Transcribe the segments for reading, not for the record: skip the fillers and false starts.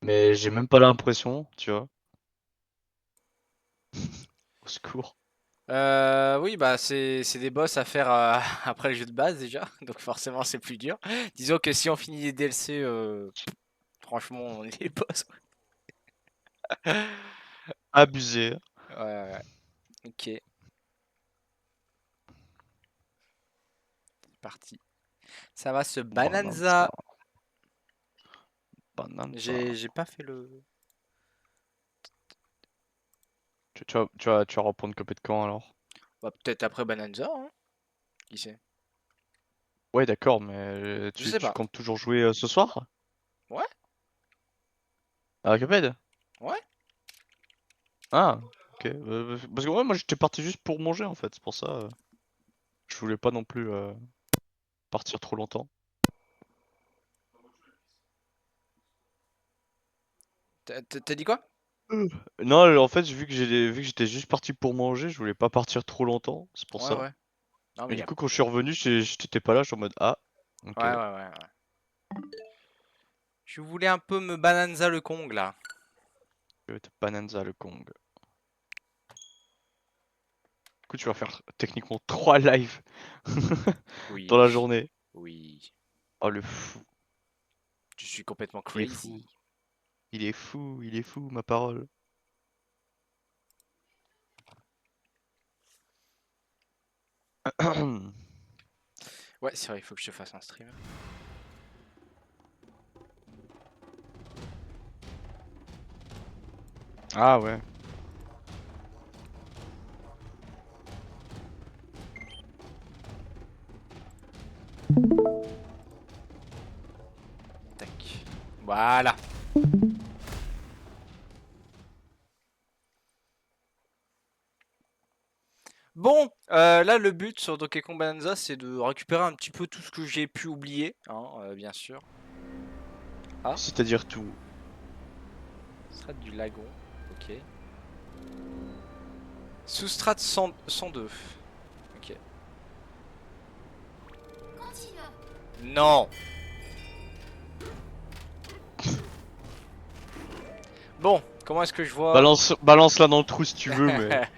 Mais j'ai même pas l'impression, tu vois. Au secours. Oui, bah c'est des boss à faire après le jeu de base déjà, donc forcément c'est plus dur. Disons que si on finit les DLC, franchement, on est les boss. Abusé. Ouais, ouais, ouais. Ok, c'est parti. Ça va ce Bonanza. Bananza. Bonanza. J'ai pas fait le. Tu vas reprendre copie de quand alors? Bah, peut-être après Bananza, hein. Qui sait? Ouais, d'accord, mais Je tu, sais tu pas. comptes toujours jouer ce soir? Ouais, À Cuphead? ouais. Ah, ok. Parce que ouais, moi j'étais parti juste pour manger en fait, c'est pour ça. Je voulais pas non plus partir trop longtemps. T'as dit quoi? Non, en fait, vu que j'étais juste parti pour manger, je voulais pas partir trop longtemps, c'est pour Ouais, ça. ouais. Non, Et mais y du a. coup, quand je suis revenu, j'étais pas là, je suis en mode ah, Ouais, ok. ouais, ouais, ouais. Je voulais un peu me Bananza le Kong là. Bonanza le Kong. Du coup, tu vas faire techniquement 3 lives dans la Oui, journée. oui. Oh le fou, Je suis complètement il est fou, crazy. il est fou, ma parole. Ouais, c'est vrai, il faut que je te fasse un stream. Ah ouais. Tac. Voilà. Bon, là le but sur Donkey Kong Bonanza c'est de récupérer un petit peu tout ce que j'ai pu oublier, hein, bien sûr. Ah, C'est-à-dire tout. ce sera du lagon, ok. Soustrate 100 102, ok. Non. Bon, comment est-ce que je vois? Balance là dans le trou si tu veux, mais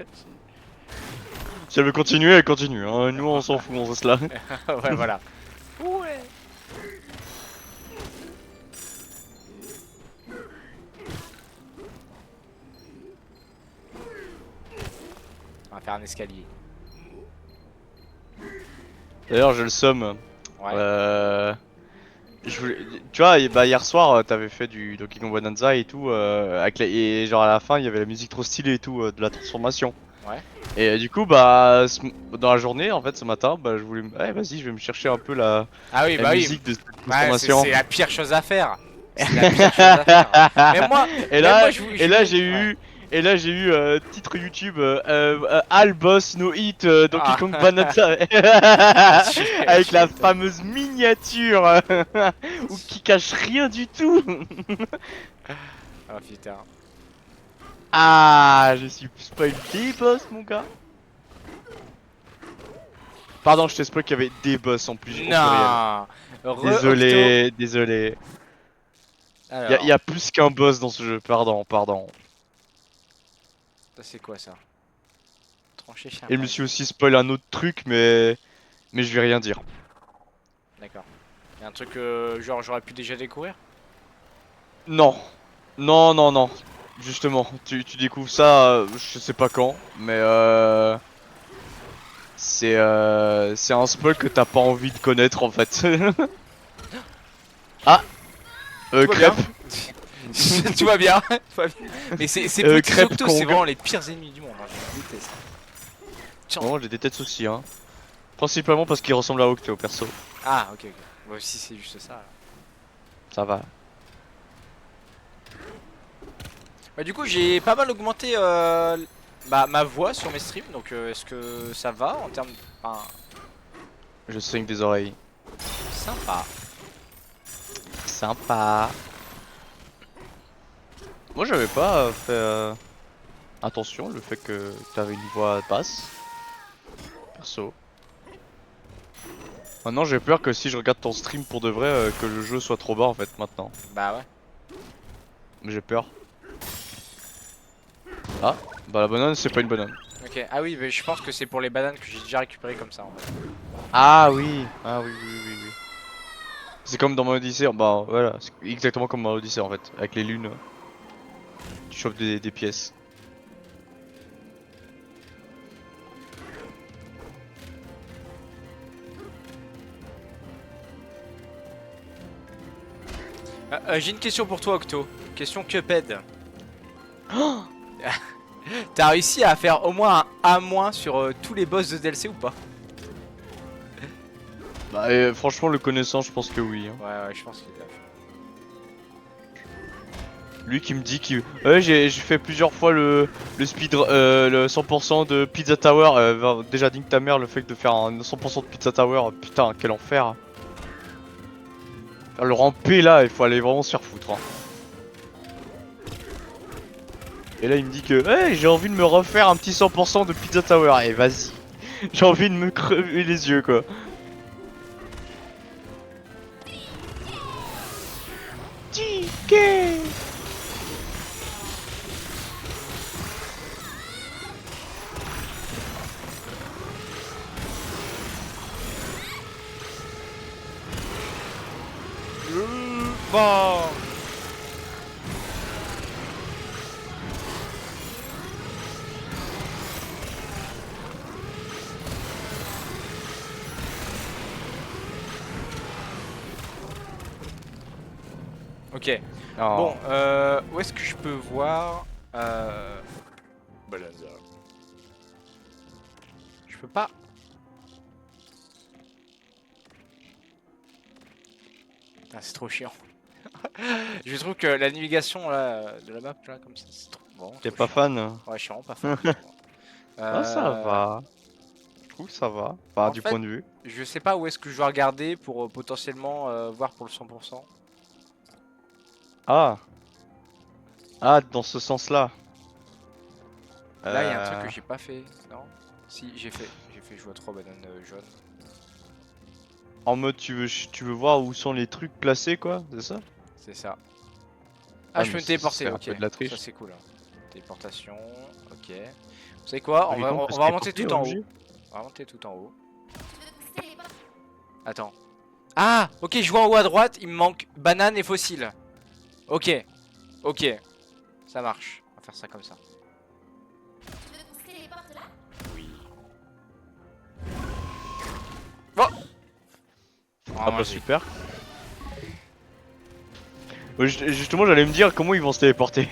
si elle veut continuer, elle continue. Hein. Nous, on s'en fout, on reste là. Ouais, voilà. Ouais. On va faire un escalier. D'ailleurs, j'ai le somme. Ouais. Euh... Tu vois, bah, hier soir, t'avais fait du Donkey Kong Bonanza et tout, et genre à la fin, il y avait la musique trop stylée et tout, de la transformation. Ouais. Et du coup, bah, dans la journée, en fait, ce matin, bah, je voulais, ouais, vas-y, je vais me chercher un peu Ah oui, la bah oui. musique de cette Ouais, transformation. c'est la pire chose à faire. C'est la pire chose à faire. Mais moi, Et mais moi là, je et là, voulais. j'ai Ouais. eu, titre YouTube, All Boss No Hit Donkey Ah. Kong Bonanza avec Tu la m'étonnes. fameuse miniature ou qui cache rien du tout. Ah putain. Ah, je suis spoil des boss, mon gars. Pardon, je t'ai spoil qu'il y avait des boss en plus au pluriel. Non. Re-Octo. Désolé, désolé. Y a Alors, plus qu'un boss dans ce jeu, pardon, pardon. ça c'est quoi ça? Trancher Et je me suis chimpanzé. aussi spoil un autre truc, mais je vais rien dire. D'accord. Y a un truc genre j'aurais pu déjà découvrir? Non, non, non, non. Justement, tu découvres ça, je sais pas quand, mais c'est un spoil que t'as pas envie de connaître en fait. Ah, Tout va bien. crêpe, Tout va bien. Tout va bien. Mais ces petits crêpe octos, c'est Kong. vraiment les pires ennemis du monde, hein. Je les déteste. Tiens. Bon, j'ai des têtes aussi, hein. Principalement parce qu'il ressemble à Octo, perso. Ah, ok, ok. Moi aussi, c'est juste ça. Alors. Ça va. Bah, du coup, j'ai pas mal augmenté ma voix sur mes streams. Donc, est-ce que ça va en termes. Enfin, Je saigne des oreilles. sympa. Sympa. Moi, j'avais pas fait attention le fait que t'avais une voix basse, perso. Maintenant, j'ai peur que si je regarde ton stream pour de vrai, que le jeu soit trop bas en fait maintenant. Bah, ouais. J'ai peur. Ah, bah la banane c'est pas une banane. Ok, ah oui, mais je pense que c'est pour les bananes que j'ai déjà récupéré comme ça en fait. Ah oui, ah oui, oui, oui, oui. C'est comme dans mon Odyssée, bah voilà, c'est exactement comme dans Odyssée en fait, avec les lunes, tu chopes des pièces. J'ai une question pour toi, Octo. Question Cuphead. T'as réussi à faire au moins un A- sur tous les boss de DLC ou pas? Bah franchement le connaissant je pense que oui. Hein. Ouais, je pense qu'il l'a fait. Lui qui me dit qu'il... Ouais j'ai fait plusieurs fois le speed... le 100% de Pizza Tower. Déjà digne ta mère le fait de faire un 100% de Pizza Tower. Putain quel enfer. Faire le ramper là il faut aller vraiment se faire foutre. Hein. Et là il me dit que hey, j'ai envie de me refaire un petit 100% de Pizza Tower. Et vas-y. J'ai envie de me crever les yeux quoi. Ticket. Bon. Ok. Oh. Bon, où est-ce que je peux voir Balazar. Je peux pas. Ah, c'est trop chiant. Je trouve que la navigation là, de la map là comme ça, c'est trop bon. T'es Trop pas chiant. fan? Hein. Ouais, je suis vraiment pas fan. Franchement. Ah ça Euh, va. Je trouve que ça va. Enfin En du fait, point de vue. je sais pas où est-ce que je dois regarder pour potentiellement voir pour le 100%. Ah. Ah dans ce sens-là. Là, il y a un truc que Euh... j'ai pas fait, non? Si, j'ai fait. J'ai fait, je vois 3 bananes jaunes. En mode tu veux voir où sont les trucs placés quoi, c'est ça? C'est ça. Ah, Ah je peux mais me ce téléporter, serait un ok. peu de la Ça, triche. c'est cool. Hein. Téléportation, ok. Vous savez quoi? Ah, Riton peut On se va remonter téléporter tout en haut. OMG. On va remonter tout en haut. Attends. Ah, ok, je vois en haut à droite, il me manque banane et fossile. Ok, ok. Ça marche. On va faire ça comme ça. Oui. Oh! Ah bah super. Ouais, justement j'allais me dire comment ils vont se téléporter.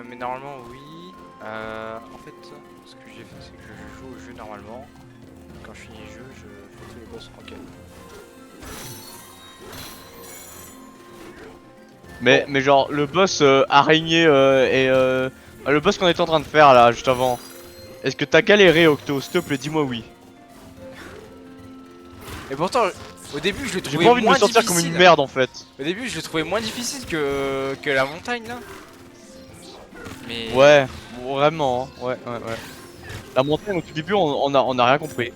Mais normalement oui. En fait, ce que j'ai fait, c'est que je joue au jeu normalement. Quand je finis le jeu, je fais tous les boss tranquille. Mais genre le boss araignée et le boss qu'on était en train de faire là juste avant. Est-ce que t'as galéré Octo? S'il te plaît dis-moi oui. Et pourtant, au début, je le J'ai trouvais pas envie de me moins sentir comme une difficile. merde en fait. Au début, je le trouvais moins difficile que la montagne là. Mais Ouais, vraiment. Hein. Ouais, ouais, ouais. La montagne au tout début on a rien compris.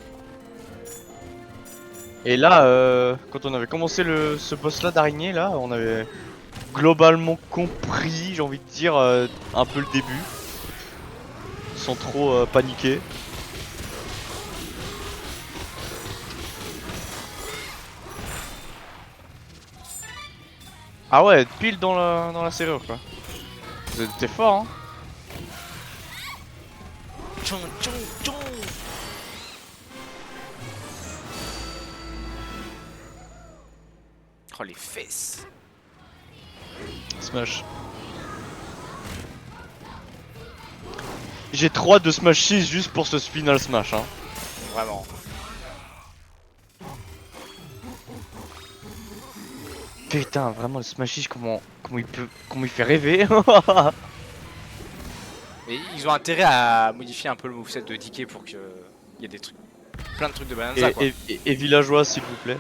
Et là quand on avait commencé ce boss là d'araignée là, on avait globalement compris, j'ai envie de dire, un peu le début. Sans trop paniquer. Ah ouais, pile dans la serrure quoi. T'es fort hein. tchon, tchon, tchon. Oh les fesses. Smash. J'ai 3 de Smash 6 juste pour ce final Smash hein. Vraiment. Putain, vraiment le Smash 6 comment il fait rêver. Et ils ont intérêt à modifier un peu le moveset de DK pour que il y ait des trucs, plein de trucs de Bananza quoi. Et villageois s'il vous plaît.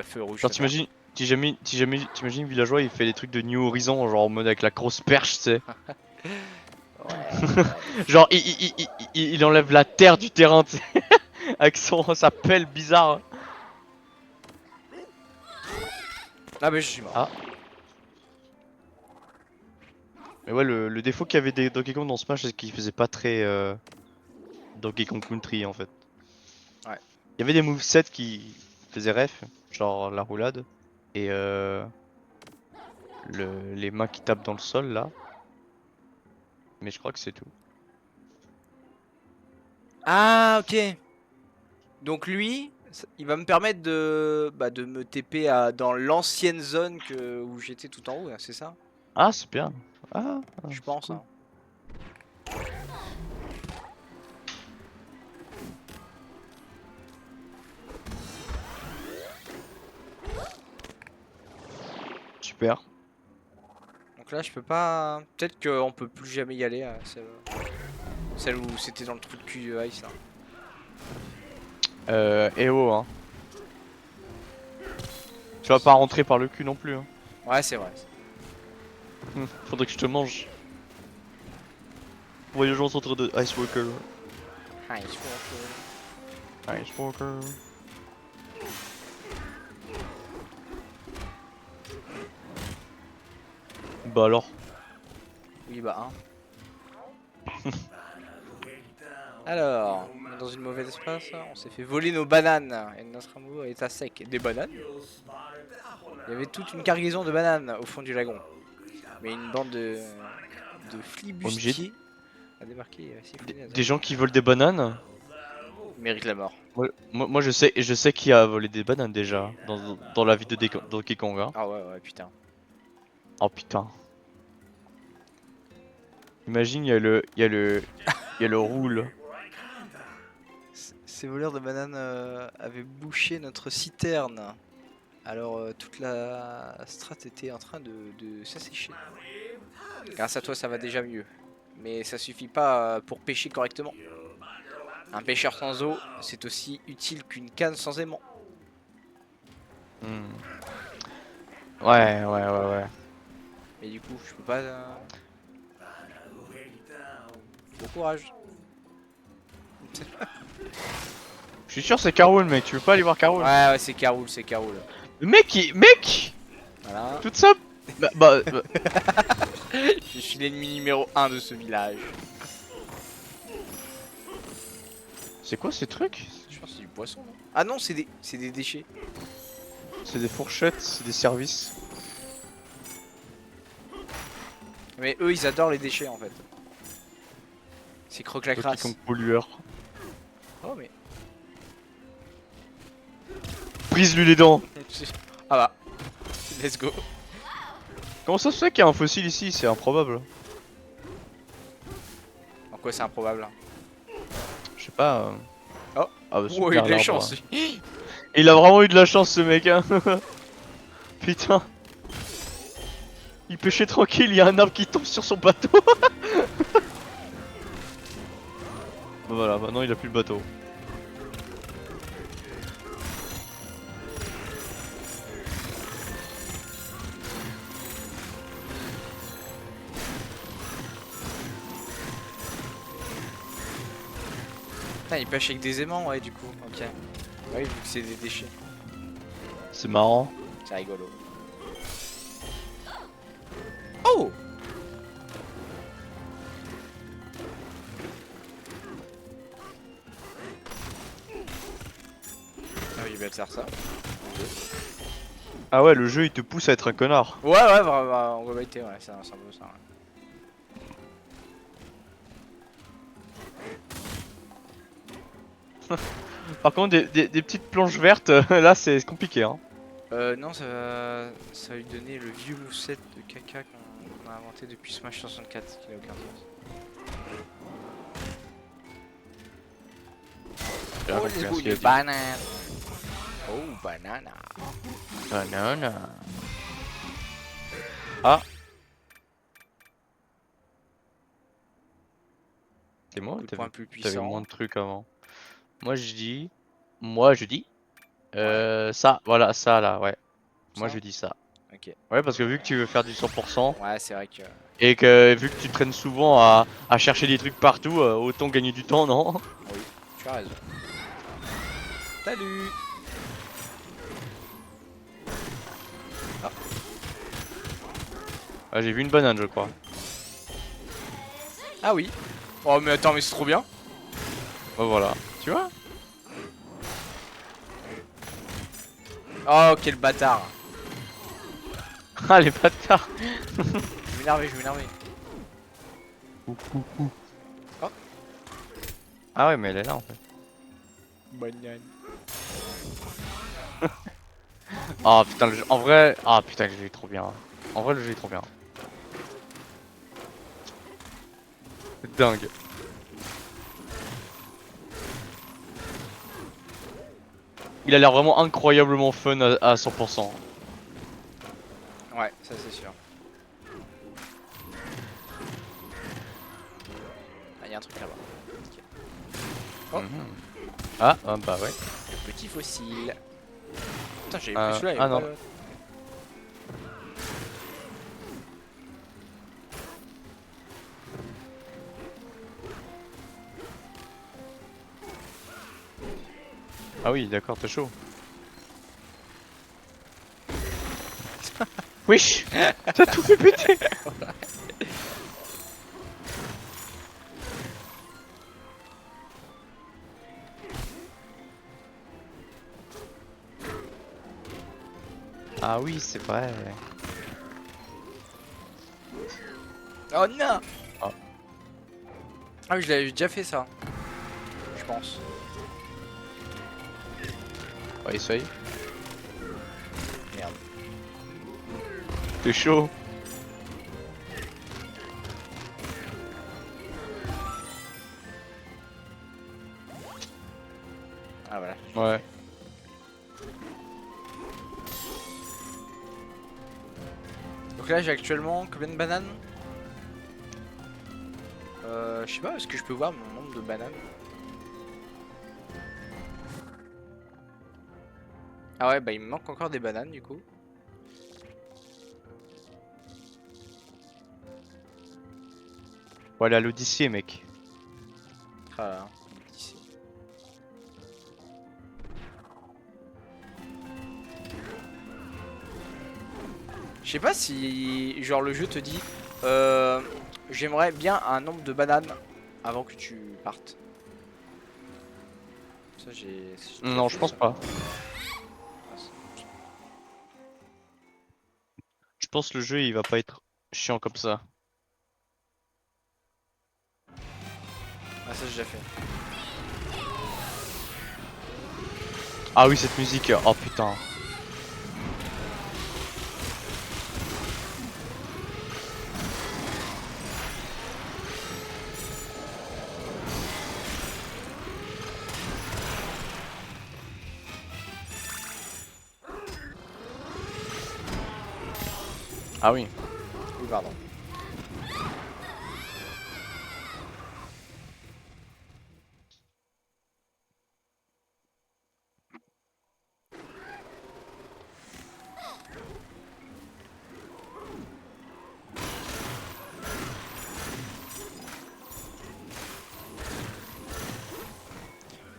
Feu rouge. Genre c'est bien. t'imagines villageois il fait des trucs de New Horizon genre en mode avec la grosse perche tu sais. Ouais, ouais, Genre il enlève la terre du terrain tu sais. Avec sa pelle bizarre. Ah bah je suis mort. Ah. Mais ouais, le défaut qu'il y avait des Donkey Kong dans Smash, c'est qu'il faisait pas très Donkey Kong Country en fait. Ouais. Il y avait des movesets qui faisaient ref, genre la roulade et les mains qui tapent dans le sol là. Mais je crois que c'est tout. Ah ok. Donc lui, il va me permettre de me TP dans l'ancienne zone où j'étais tout en haut, là, c'est ça? Ah, c'est bien. Je C'est pense. cool. Hein. Super. Donc là je peux pas. Peut-être qu'on peut plus jamais y aller à celle où c'était dans le trou de cul de Ice là. Eh oh, hein. Tu vas pas rentrer par le cul non plus. Hein. Ouais c'est vrai. Faudrait que je te mange. Voyageons entre deux. Ice Walker. Ice Walker. Ice Walker. Bah alors. Oui bah Alors, on est dans une mauvaise espace, on s'est fait voler nos bananes et notre amour est à sec. Des bananes? Il y avait toute une cargaison de bananes au fond du lagon. Mais une bande de OMG. flibustiers a débarqué et a siphonné la Des zone. gens qui volent des bananes. Ils méritent la mort. Moi, je sais qui a volé des bananes déjà dans la vie de Donkey Kong. Hein. Ah ouais, ouais, putain. Oh putain. Imagine, il y a le roule. Ces voleurs de bananes avaient bouché notre citerne. Alors toute la strat était en train de s'assécher. Grâce à toi ça va déjà mieux. Mais ça suffit pas pour pêcher correctement. Un pêcheur sans eau, c'est aussi utile qu'une canne sans aimant. Hmm. Ouais. Mais du coup, je peux pas... Bon courage. Je suis sûr c'est Carole mec, tu veux pas aller voir Carole? Ouais, c'est Caroul, c'est Caroul. Le mec Mec Voilà. Tout ça bah. Je suis l'ennemi numéro 1 de ce village. C'est quoi ces trucs? Je pense que c'est du poisson, non? Ah non, c'est des déchets. C'est des fourchettes, c'est des services. Mais eux, ils adorent les déchets, en fait. C'est croque la Donkey crasse. Kong pollueur. Oh, mais... Brise-lui les dents. Ah bah. Let's go. Comment ça se fait qu'il y a un fossile ici? C'est improbable. En quoi c'est improbable? Je sais pas. Oh. Ah bah Oh, super, il a de la l'arbre. chance. Il a vraiment eu de la chance ce mec hein. Putain. Il pêchait tranquille, il y a un arbre qui tombe sur son bateau. Bah voilà, maintenant il a plus le bateau. Putain, il pêche avec des aimants, ouais, du coup. Ok. Ouais, vu que c'est des déchets. C'est marrant. C'est rigolo. Oh! Ah oui, il va te faire ça. Ah ouais, le jeu il te pousse à être un connard. Ouais, ouais, en globalité, ouais, c'est un peu ça. Ouais. Par contre, des petites planches vertes, là c'est compliqué hein. Non, ça va lui donner le vieux moveset de caca qu'on a inventé depuis Smash 64, qui n'a aucun sens. Oh, let's go, une banane! Oh, banana! Banana. Ah. C'est moi Coup ou de poing t'avais plus t'avais moins puissant. de trucs avant? Moi je dis... Ça, voilà, ça là, ouais. Moi Ça? je dis ça. Ok. Ouais, parce que vu que tu veux faire du 100%, Ouais, c'est vrai que... et que vu que tu traînes souvent à chercher des trucs partout, autant gagner du temps, non? Oui, tu as raison. Salut. Ah, j'ai vu une banane, je crois. Ah oui. Oh mais attends, mais c'est trop bien. Oh, voilà. Tu vois? Oh quel bâtard. Ah, les bâtards. Je vais m'énerver, je vais m'énerver. Oh. Ah ouais, mais elle est là en fait. Banane. Ah putain, le jeu... en vrai... Ah putain, le jeu est trop bien. En vrai, le jeu est trop bien. C'est dingue. Il a l'air vraiment incroyablement fun à 100%. Ouais, ça c'est sûr. Ah, y a un truc là-bas. Ok. Oh. Ah, bah ouais. Le petit fossile. Putain, j'avais pris celui-là, il y Ah avait pas non. l'autre. Ah oui, d'accord, t'es chaud. Wesh. T'as tout fait péter. Ah oui, c'est vrai. Oh non. Ah. Ah oui, je l'avais déjà fait ça. Je pense. Ouais, essaye. Merde. T'es chaud. Ah voilà. Ouais. Donc là j'ai actuellement combien de bananes? Je sais pas, est-ce que je peux voir mon nombre de bananes? Ah ouais, bah il me manque encore des bananes du coup. Faut aller à l'Odyssée, mec. Ah là, ici. Je sais pas si genre le jeu te dit j'aimerais bien un nombre de bananes avant que tu partes. Ça j'ai déjà Non, je fait pense ça. pas. Ah, Je pense que le jeu, il va pas être chiant comme ça. ça j'ai déjà fait. Ah oui, cette musique. Oh putain. Ah oui. Oui pardon.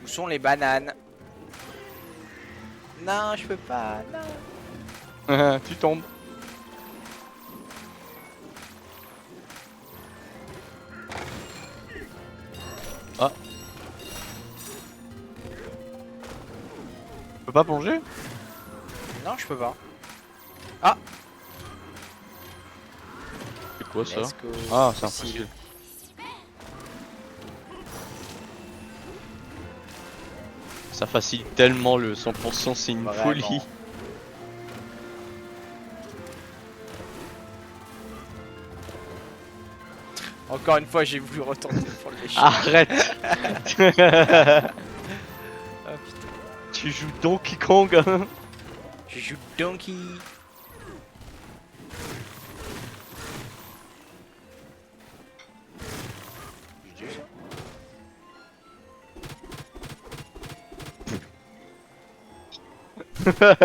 Où sont les bananes? Non, je peux pas, non. Tu tombes. Ah. Tu peux pas plonger? Non, je peux pas. Ah, C'est quoi ça? let's go. Ah, c'est un Si. fossile. Ça facilite tellement le 100%, c'est une Vraiment. folie. Encore une fois, j'ai voulu retourner pour le lécher. Arrête. Ah putain. Tu joues Donkey Kong, hein? Je joue Donkey. J'ai déjà eu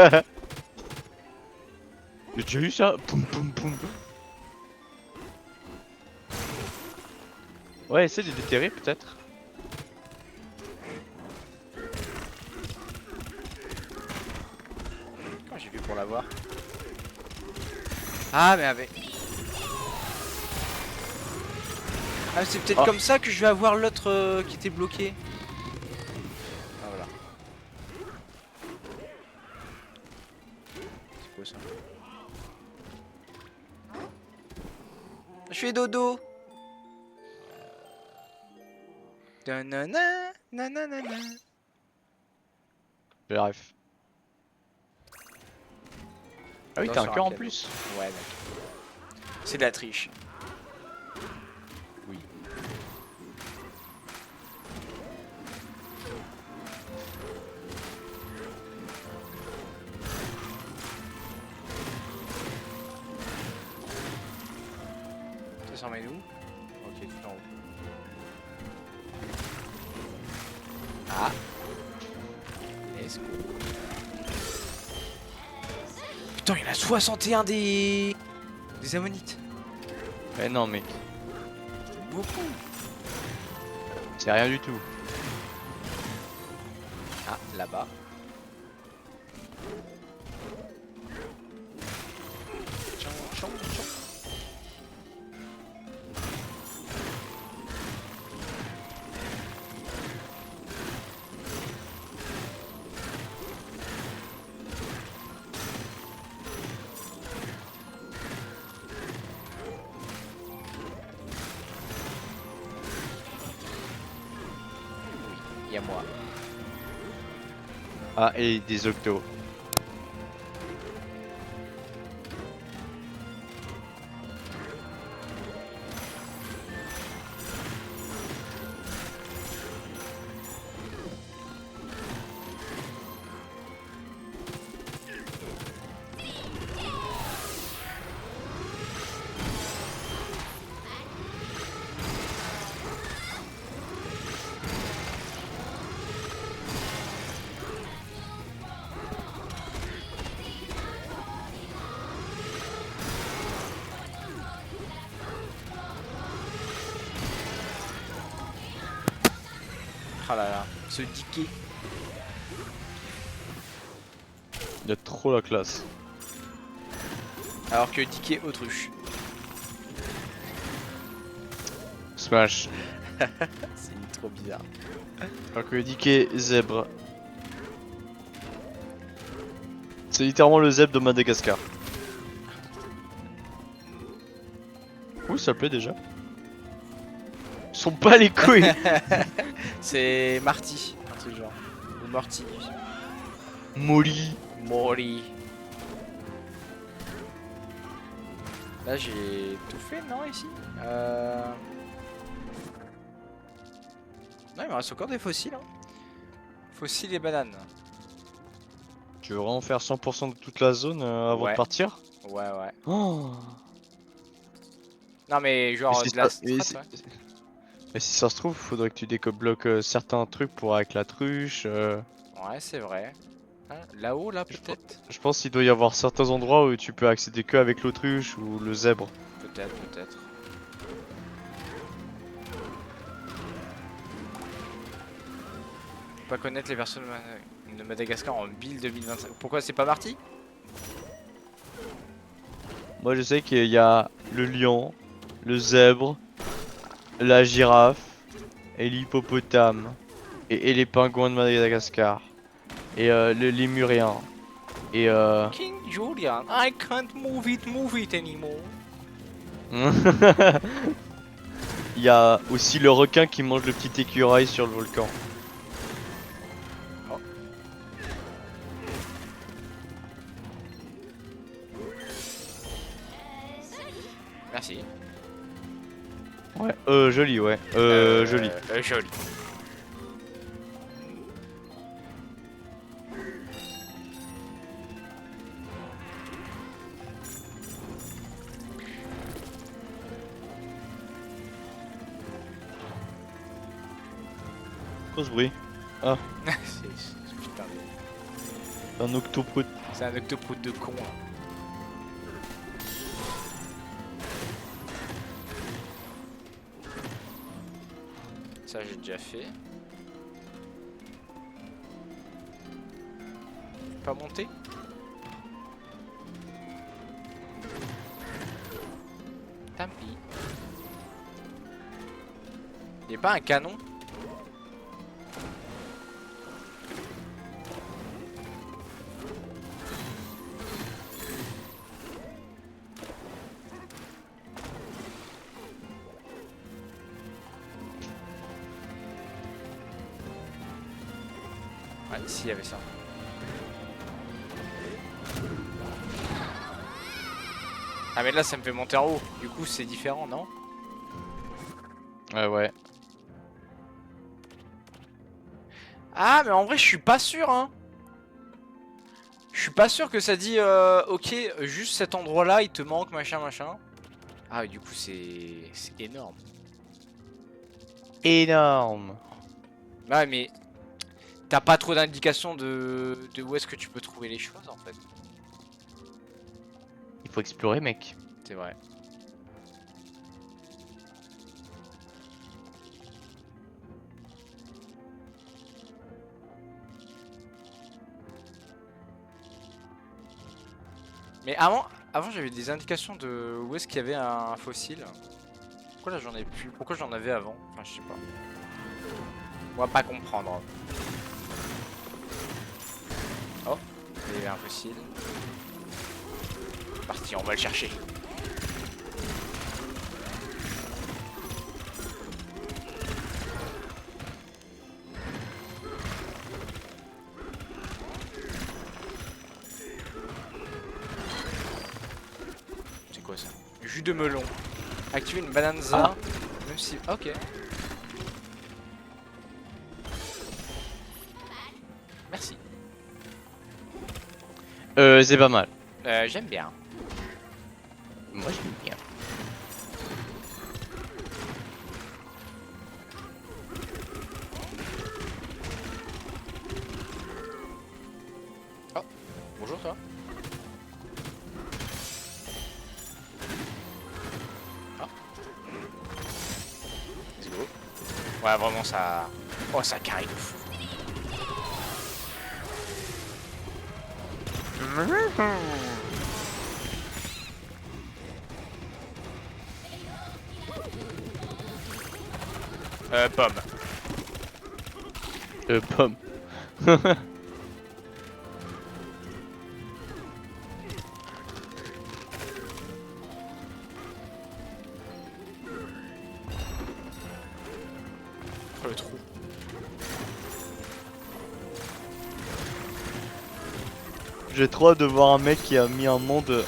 ça. J'ai déjà eu ça. Poum poum poum. Ouais, essaie de déterrer peut-être. j'ai fait pour l'avoir. Ah mais avec... Ah c'est peut-être Ah. comme ça que je vais avoir l'autre qui était bloqué. Ah voilà. C'est quoi ça? Je fais dodo. Nanana, nanana. J'arrive. Ah oui, Non, t'as un sur cœur en cadeau. plus. Ouais, d'accord. C'est de la triche. Oui. Ça s'en met où? Ok, tout en haut. Ah. Let's go. Putain, il y en a 61 des ammonites. Eh non, mec. Beaucoup. C'est rien du tout. Ah, là-bas. Tchon, tchon, tchon. Il y a moi. Ah, et des octos. Ah là là, ce diquet. Il y a trop la classe. Alors que diquet autruche. Smash. C'est trop bizarre. Alors que Dicky zèbre. C'est littéralement le zèbre de Madagascar. Où ça plaît déjà? Ils sont pas les couilles. C'est Marty, un truc genre. Ou Morty. Molly. Mori. Là j'ai tout fait, non, ici Non, il me reste encore des fossiles. Hein. Fossiles et bananes. Tu veux vraiment faire 100% de toute la zone avant Ouais. de partir? Ouais, ouais. Oh. Non, mais genre Mais si de la ça- mais strat, si- ouais. mais si ça se trouve, faudrait que tu débloques certains trucs pour avec la truche. Ouais, c'est vrai. Hein, là-haut, là, Je, pe- peut-être. je pense qu'il doit y avoir certains endroits où tu peux accéder que avec l'autruche ou le zèbre. Peut-être, peut-être. Pas connaître les versions de Madagascar en build 2025. Pourquoi c'est pas Marty? Moi je sais qu'il y a le lion, le zèbre, la girafe et l'hippopotame et les pingouins de Madagascar et le lémurien et King Julian, I can't move it anymore. il y a aussi le requin qui mange le petit écureuil sur le volcan. Oh. Merci. Ouais, joli, ouais. Joli. Joli. Quoi ce bruit? C'est putain Un octoprote. c'est un octoproute de con. Là. Ça j'ai déjà fait. Pas monter? Tant pis. Y'a pas un canon? Ouais, ici il y avait ça. Ah mais là ça me fait monter en haut, du coup c'est différent, non? Ouais. Ah mais en vrai je suis pas sûr hein. Je suis pas sûr que ça dit ok juste cet endroit là il te manque machin. Ah et du coup c'est énorme. Énorme. Ouais mais t'as pas trop d'indications de où est-ce que tu peux trouver les choses en fait. Il faut explorer, mec. C'est vrai. Mais avant j'avais des indications de où est-ce qu'il y avait un fossile. Pourquoi là j'en ai plus? Pourquoi j'en avais avant? Enfin je sais pas. On va pas comprendre. Oh, il y avait un fossile. Parti, on va le chercher. C'est quoi ça? Jus de melon. Activer une bananza. Même si. Ok. Merci. C'est pas mal. J'aime bien. Moi, j'aime bien. Bonjour toi. Ah. Let's go. Ouais vraiment ça. Oh ça carry de fou. Pomme. Pomme. Oh, le trou. J'ai trop hâte de voir un mec qui a mis un monde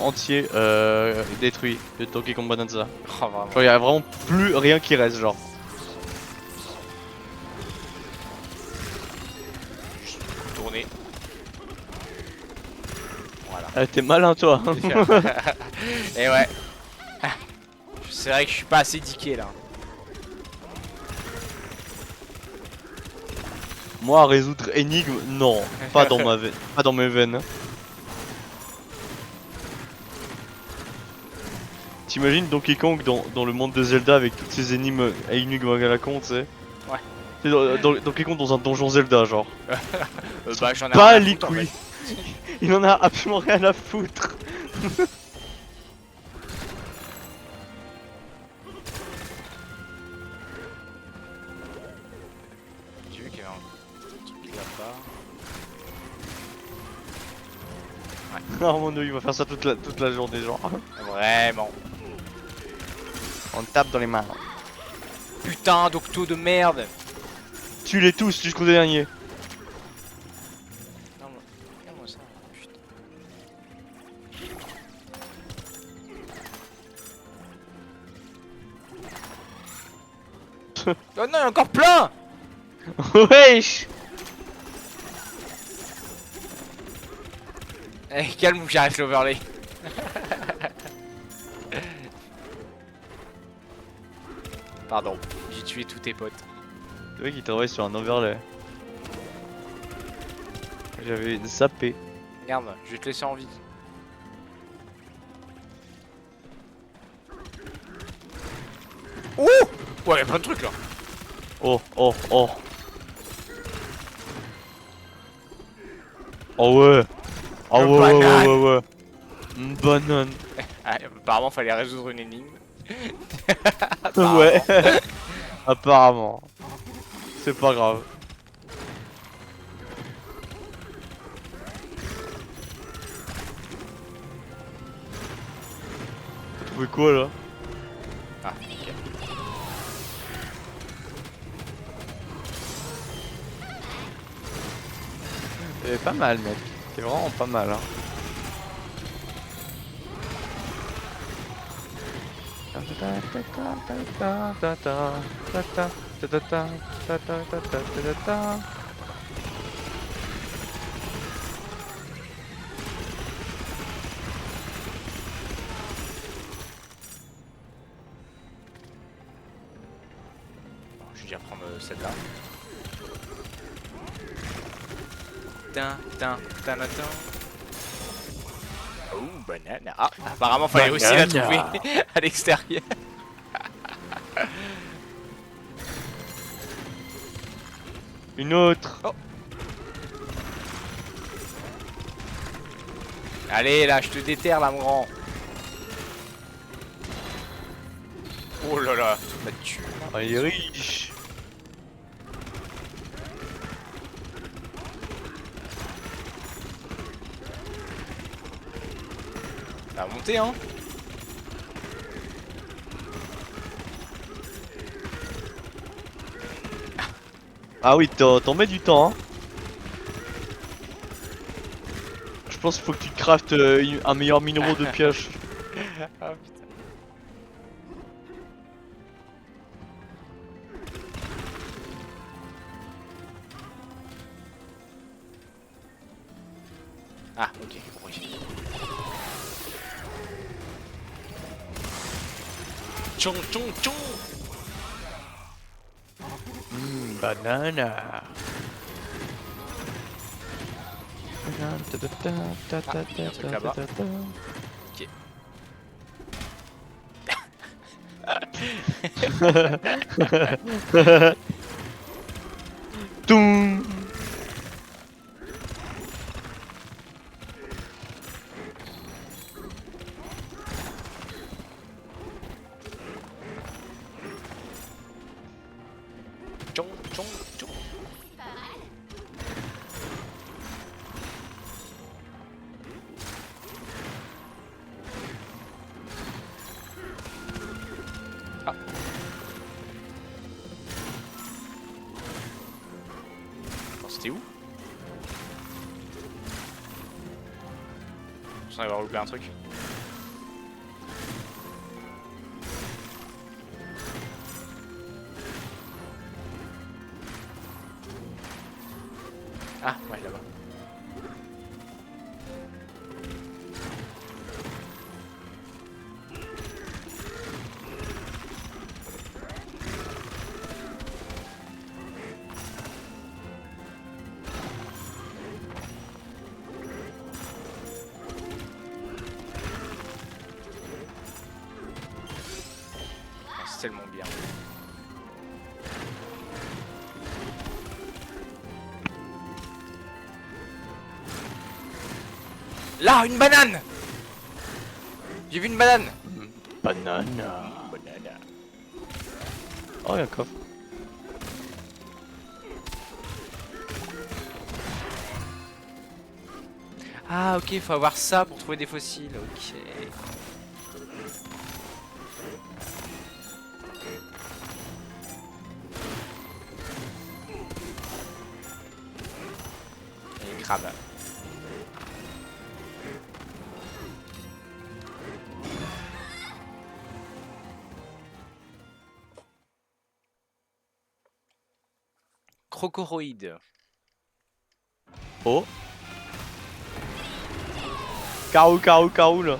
entier détruit de Donkey Kong Bonanza. Oh vraiment. Genre, y a vraiment plus rien qui reste, genre. Juste tourner. Voilà. T'es malin, toi. Et ouais. C'est vrai que je suis pas assez diqué là. Moi, à résoudre énigme, non, pas dans ma veine, pas dans mes veines. T'imagines Donkey Kong dans le monde de Zelda avec toutes ces énigmes à la con, tu sais. Ouais. C'est Donkey Kong dans un donjon Zelda, genre. Bah j'en ai Pas rien à les foutre, en couilles. fait. Il en a absolument rien à foutre. J'ai vu qu'il y avait un truc là-bas. Oh mon dieu, il va faire ça toute la journée, genre. Vraiment. On tape dans les mains. Putain d'octo de merde. Tue-les tous jusqu'au dernier. Non, regarde-moi ça. Putain. Oh non, il y a encore plein. Wesh. Eh, calme ou j'arrête l'overlay. Pardon, j'ai tué tous tes potes. Le mec il travaille sur un overlay. J'avais zappé. Regarde, je vais te laisser en vie. Ouh! Ouais, y'a plein de trucs là. Oh. Oh ouais. Ah Une ouais. banane. Une banane. Ah, apparemment, fallait résoudre une énigme. Ouais. Apparemment. C'est pas grave. T'as trouvé quoi là? Ah, nickel. C'est pas mal, mec. C'est vraiment pas mal, hein. Bon, je vais déjà prendre celle-là. Tin, tin, tin, tin. Oh, banane. Ah, apparemment, fallait aussi la trouver à l'extérieur. Une autre. Oh. Allez, là, je te déterre, là, mon grand. Oh là là, tu m'as tué. Ah, il est riche. Ça va monter, hein. Ah oui, t'en mets du temps, hein. Je pense qu'il faut que tu craftes un meilleur minimum de pioche. Ah putain. Ah, ok, oui. Tchon, tchon, tchon. Banana. truc là-bas. Ok. Toum. Tchon, tchon, tchon. Ah. Attends, c'était où? Je sens avoir loupé un truc. Ah, ouais, là-bas. Ah, c'est tellement bien. Là, une banane! J'ai vu une banane! Banana. Banane. Oh, il y a un coffre. Ah, ok, faut avoir ça pour trouver des fossiles. Ok. Et crabe. Crocoroïde. Oh. Carou, carou, carou là.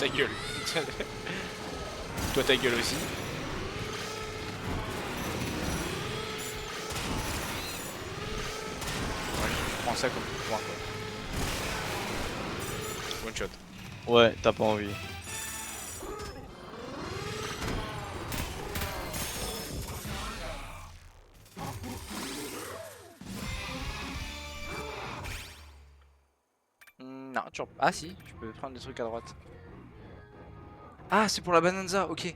Ta gueule. Toi ta gueule aussi. Ouais, je prends ça comme point quoi. One shot. Ouais, t'as pas envie. Non. Ah si, tu peux prendre des trucs à droite. Ah, c'est pour la Bonanza, ok.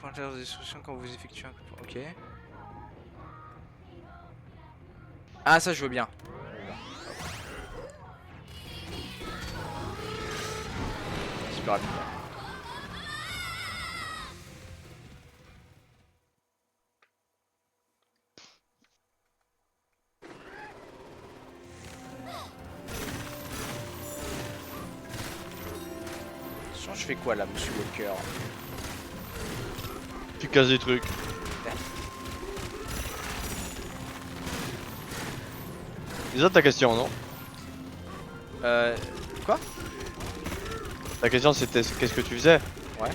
Commentaire de destruction quand vous effectuez un coup. Ok. Ah, ça je veux bien. Super rapide. Sinon, je fais quoi là, monsieur Walker? Tu casses des trucs. C'est ça ta question, non? Quoi? Ta question c'était qu'est-ce que tu faisais? Ouais.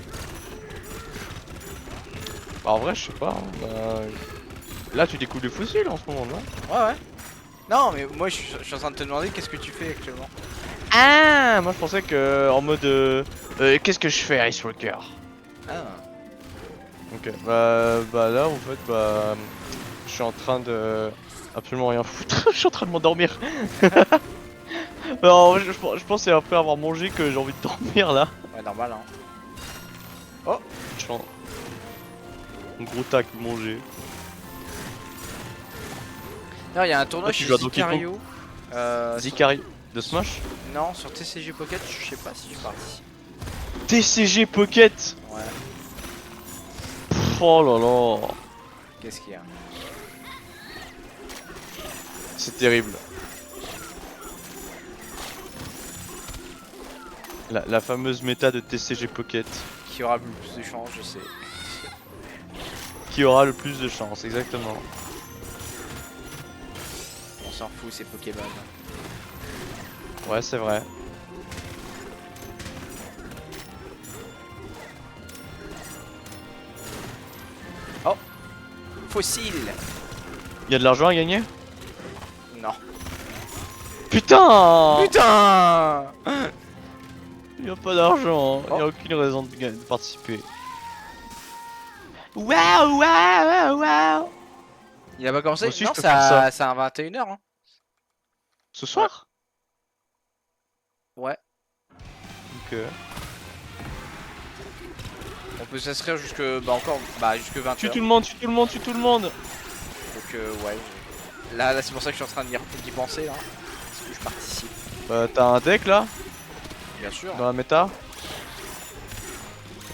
Bah, en vrai, je sais pas. Hein. Bah, là, tu découvres des fossiles en ce moment, non? Ouais. Non, mais moi je suis en train de te demander qu'est-ce que tu fais actuellement. Ah, moi je pensais que en mode qu'est-ce que je fais, Ice Walker? Ah. Ok, bah là en fait je suis en train de absolument rien foutre. Je suis en train de m'endormir. Alors je pense que c'est après avoir mangé que j'ai envie de dormir là. Ouais, normal, hein. Je suis en gros tac manger. Non, il y a un tournoi Ah, tu chez joues à Donkey Kong Zicario. Zikari de Smash. Non, sur TCG Pocket, je sais pas si je participe. TCG Pocket. Ouais. Pff, oh là là, Qu'est-ce qu'il y a? c'est terrible. La fameuse méta de TCG Pocket. Qui aura plus de chance, je sais. Qui aura le plus de chance, exactement. On s'en fout, c'est Pokémon. Ouais, c'est vrai. Fossile. Y'a de l'argent à gagner? Non. Putain! Putain. Y'a pas d'argent, Oh. y'a aucune raison de participer. Waouh, waouh, waouh! Il a pas commencé? Moi aussi, Non, je peux faire ça. c'est à 21h. Hein. Ce soir? Ouais. Ok. On peut s'inscrire jusque. Jusque 20h. Tue tout le monde, tue tout le monde, tue tout le monde! Donc, ouais. Là c'est pour ça que je suis en train d'y penser, là. Est-ce que je participe? Bah, t'as un deck là? Bien sûr. Dans la méta?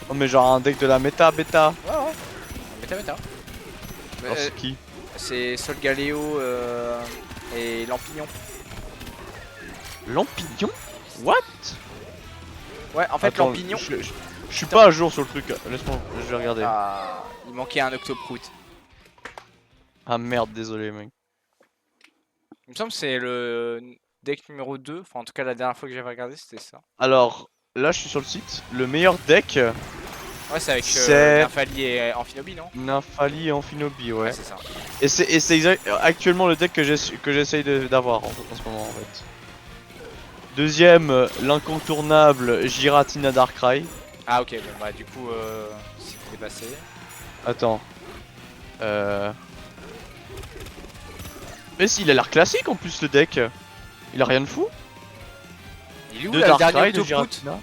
Oh, mais genre un deck de la méta, bêta. Ouais. Méta. Alors, c'est qui? C'est Solgaleo et Lampignon. Lampignon? What? Ouais, en fait, Attends, Lampignon. Je suis pas à jour sur le truc, laisse-moi, je vais regarder. Ah, il manquait un Octoproot. Ah merde, désolé mec. Il me semble que c'est le deck numéro 2. Enfin, en tout cas, la dernière fois que j'avais regardé, c'était ça. Alors, là je suis sur le site, le meilleur deck, Ouais, c'est avec c'est Nymphali et Amphinobi, non? Nymphali et Amphinobi, ouais. Ouais, c'est ça. Et c'est actuellement le deck que j'essaye d'avoir en ce moment en fait. Deuxième, l'incontournable Giratina Darkrai. Ah, ok, bon, bah, du coup, c'est dépassé. Attends. Mais s'il a l'air classique en plus le deck. Il a rien de fou. Il est où De là, le dernier Darkrai, de Octoproot? Giratina.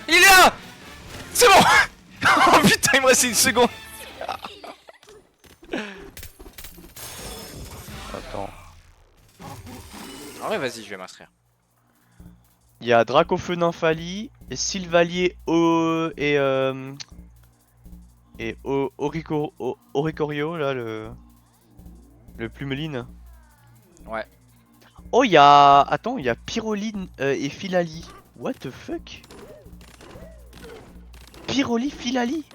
Il est là! C'est bon! Oh putain, il me reste une seconde! Attends. En vrai, vas-y, je vais m'inscrire. Il y a Dracofeu Nymphali, et Sylvalier Oricorio là le plumeline. Ouais. Oh il y a attends il y a Pyroline et Philali. What the fuck? Pyroli Philali.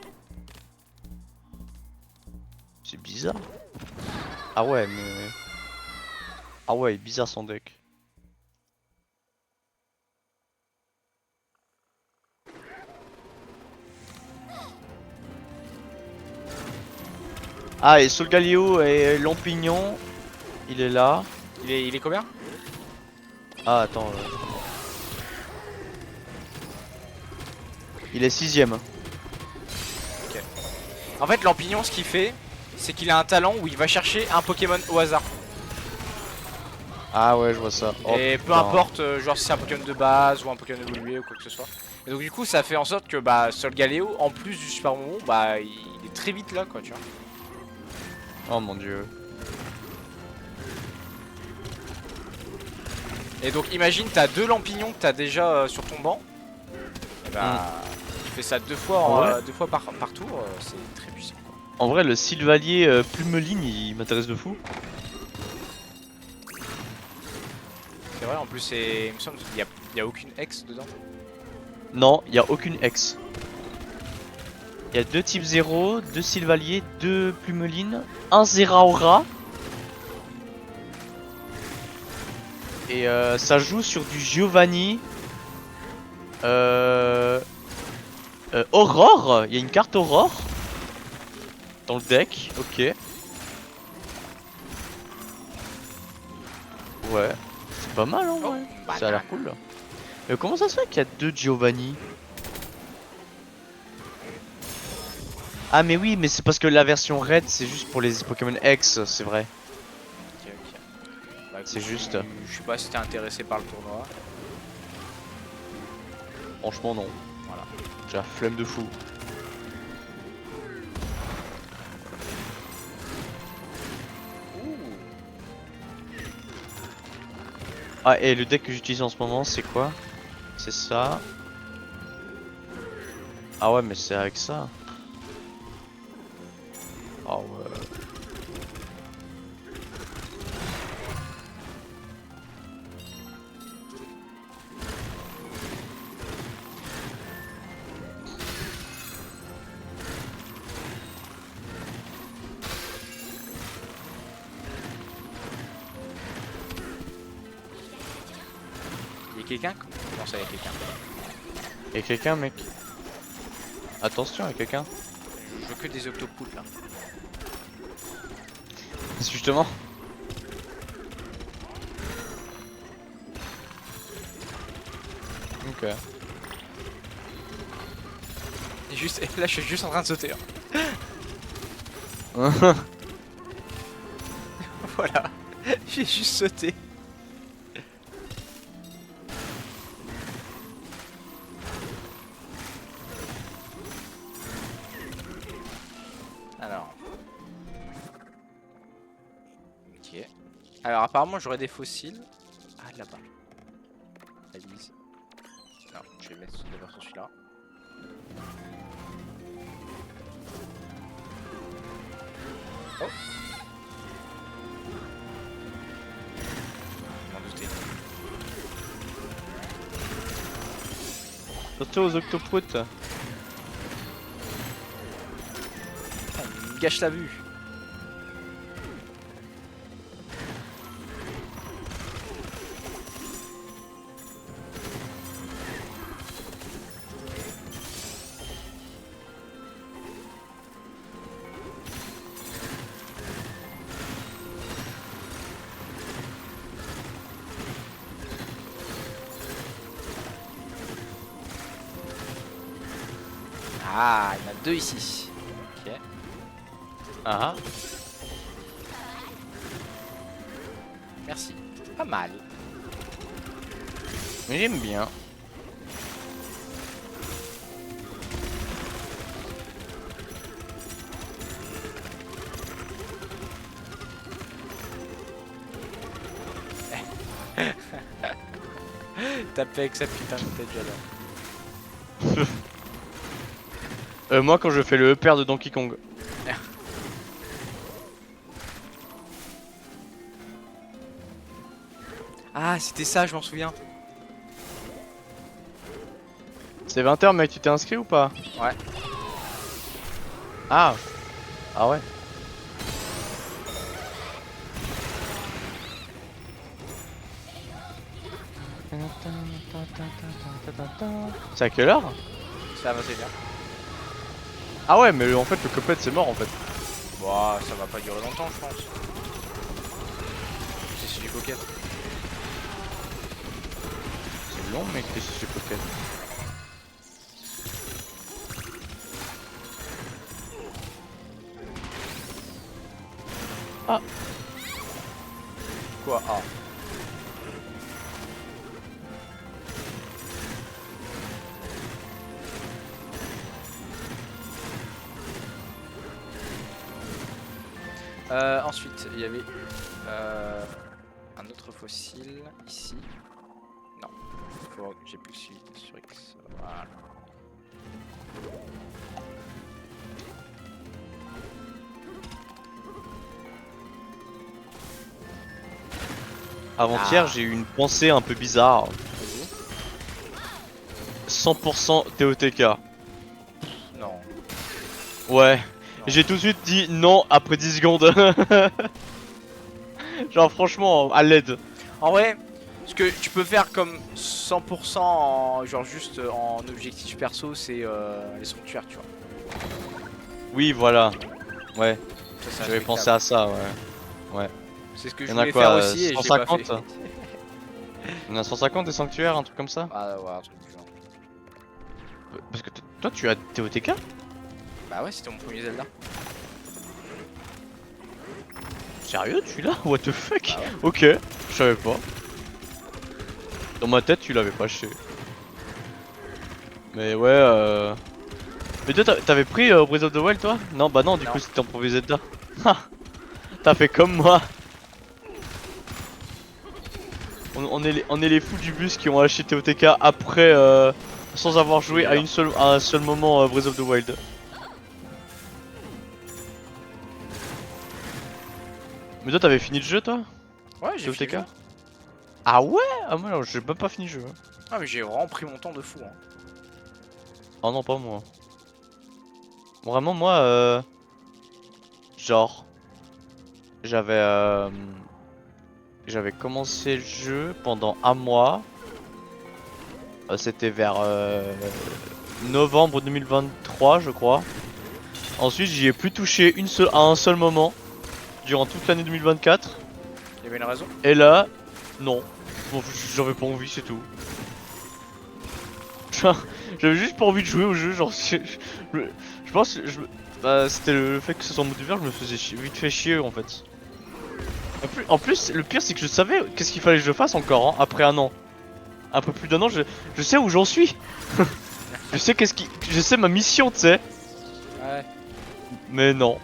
C'est bizarre. Ah ouais mais ah ouais bizarre son deck. Ah et Solgaleo et Lampignon, il est là. Il est combien? Ah attends. Il est 6ème. Ok. En fait, Lampignon, ce qu'il fait, c'est qu'il a un talent où il va chercher un Pokémon au hasard. Ah ouais, je vois ça. Oh, Et peu putain. importe, genre si c'est un Pokémon de base ou un Pokémon évolué ou quoi que ce soit. Et donc du coup ça fait en sorte que bah Solgaleo, en plus du Super Momo, bah il est très vite là quoi, tu vois. Oh mon dieu. Et donc imagine t'as 2 lampignons que t'as déjà sur ton banc. Et bah tu fais ça En vrai, deux fois par tour, c'est très puissant quoi. en vrai, le Sylvalier Plumeline, il m'intéresse de fou. C'est vrai, en plus il me semble qu'il y a aucune X dedans. Non, il y a aucune X. Il y a 2 types 0, 2 Sylvalier, 2 Plumeline, un Zeraora. Et ça joue sur du Giovanni. Aurore. Il y a une carte Aurore dans le deck. Ok. Ouais. C'est pas mal en vrai. Ça a l'air cool. Mais comment ça se fait qu'il y a 2 Giovanni? Ah mais oui, mais c'est parce que la version Red c'est juste pour les Pokémon X, c'est vrai. Ok, ok. Bah, écoute, C'est juste. je sais pas si t'es intéressé par le tournoi. Franchement non. Voilà. J'ai la flemme de fou. Ah et le deck que j'utilise en ce moment c'est quoi? C'est ça. Ah ouais mais c'est avec ça. Ah ouais. Il y a quelqu'un? Comment ça, il y a quelqu'un? Y'a quelqu'un mec? Attention, y'a quelqu'un. Je veux que des octopoutes là. Justement. Ok. Et juste, et là je suis juste en train de sauter. Hein. Voilà. J'ai juste sauté. Alors. Ok. Alors apparemment j'aurais des fossiles. Ah là-bas. La lise. Non, je vais mettre d'abord sur celui-là. Oh. Je m'en doutais. Surtout aux octopoutes. Ah, il me gâche la vue. Ah, il y en a deux ici. Ok. Ah. Merci. Pas mal. Mais j'aime bien. Taper avec sa putain de tête, j'adore. Moi quand je fais le père de Donkey Kong. Ah, c'était ça, je m'en souviens. C'est 20h mec, tu t'es inscrit ou pas? Ouais. Ah. Ah ouais. C'est à quelle heure? Ça va, c'est bien. Ah ouais mais en fait le Cuphead c'est mort en fait. Bon, ça va pas durer longtemps, je pense. C'est du Pocket. C'est long mec les sushis Pocket. Quoi? Ah. Ensuite, il y avait un autre fossile ici. Non, j'ai plus suivi sur X. Voilà. Avant-hier, Ah. j'ai eu une pensée un peu bizarre. Vas-y. 100% TOTK. Non. Ouais. Non. J'ai tout de suite dit non après 10 secondes. Genre franchement, à l'aide. En vrai, ce que tu peux faire comme 100% en, genre juste en objectif perso, c'est les sanctuaires, tu vois. Oui, voilà. Ouais, Ça, c'est j'avais pensé respectable. à ça, ouais. C'est ce que je Il y en a voulais quoi, faire aussi et j'ai pas fait. 150? Il y en a 150 des sanctuaires, un truc comme ça? Ah ouais, un truc du genre. Parce que toi, tu as TOTK? Bah ouais, c'était mon premier Zelda. Sérieux, tu l'as? What the fuck? Bah ouais. Ok, je savais pas. Dans ma tête, tu l'avais pas, je sais. Mais ouais. Mais toi, t'avais pris Breath of the Wild, toi? Non, bah non, du Non. coup, c'était ton premier Zelda. Ha! T'as fait comme moi. On est les fous du bus qui ont acheté TOTK après, sans avoir joué à un seul moment Breath of the Wild. Mais toi, t'avais fini le jeu, toi? Ouais, j'ai fini. TOTK? Le jeu. Ah ouais? Ah moi, non, j'ai même pas fini le jeu. Ah mais j'ai vraiment pris mon temps de fou. Hein. Oh non, pas moi. Vraiment, moi, genre, j'avais, j'avais commencé le jeu pendant un mois. C'était vers novembre 2023, je crois. Ensuite, j'y ai plus touché à un seul moment durant toute l'année 2024. Il y avait une raison. Et là, non. Bon, j'avais pas envie, c'est tout. J'avais juste pas envie de jouer au jeu. Genre, je pense, bah, c'était le fait que ce soit en mode ouvert, je me faisais vite fait chier en fait. En plus, le pire, c'est que je savais qu'est-ce qu'il fallait que je fasse encore hein, après un an. Un peu plus d'un an, je sais où j'en suis. Je sais ma mission, tu sais. Ouais. Mais non.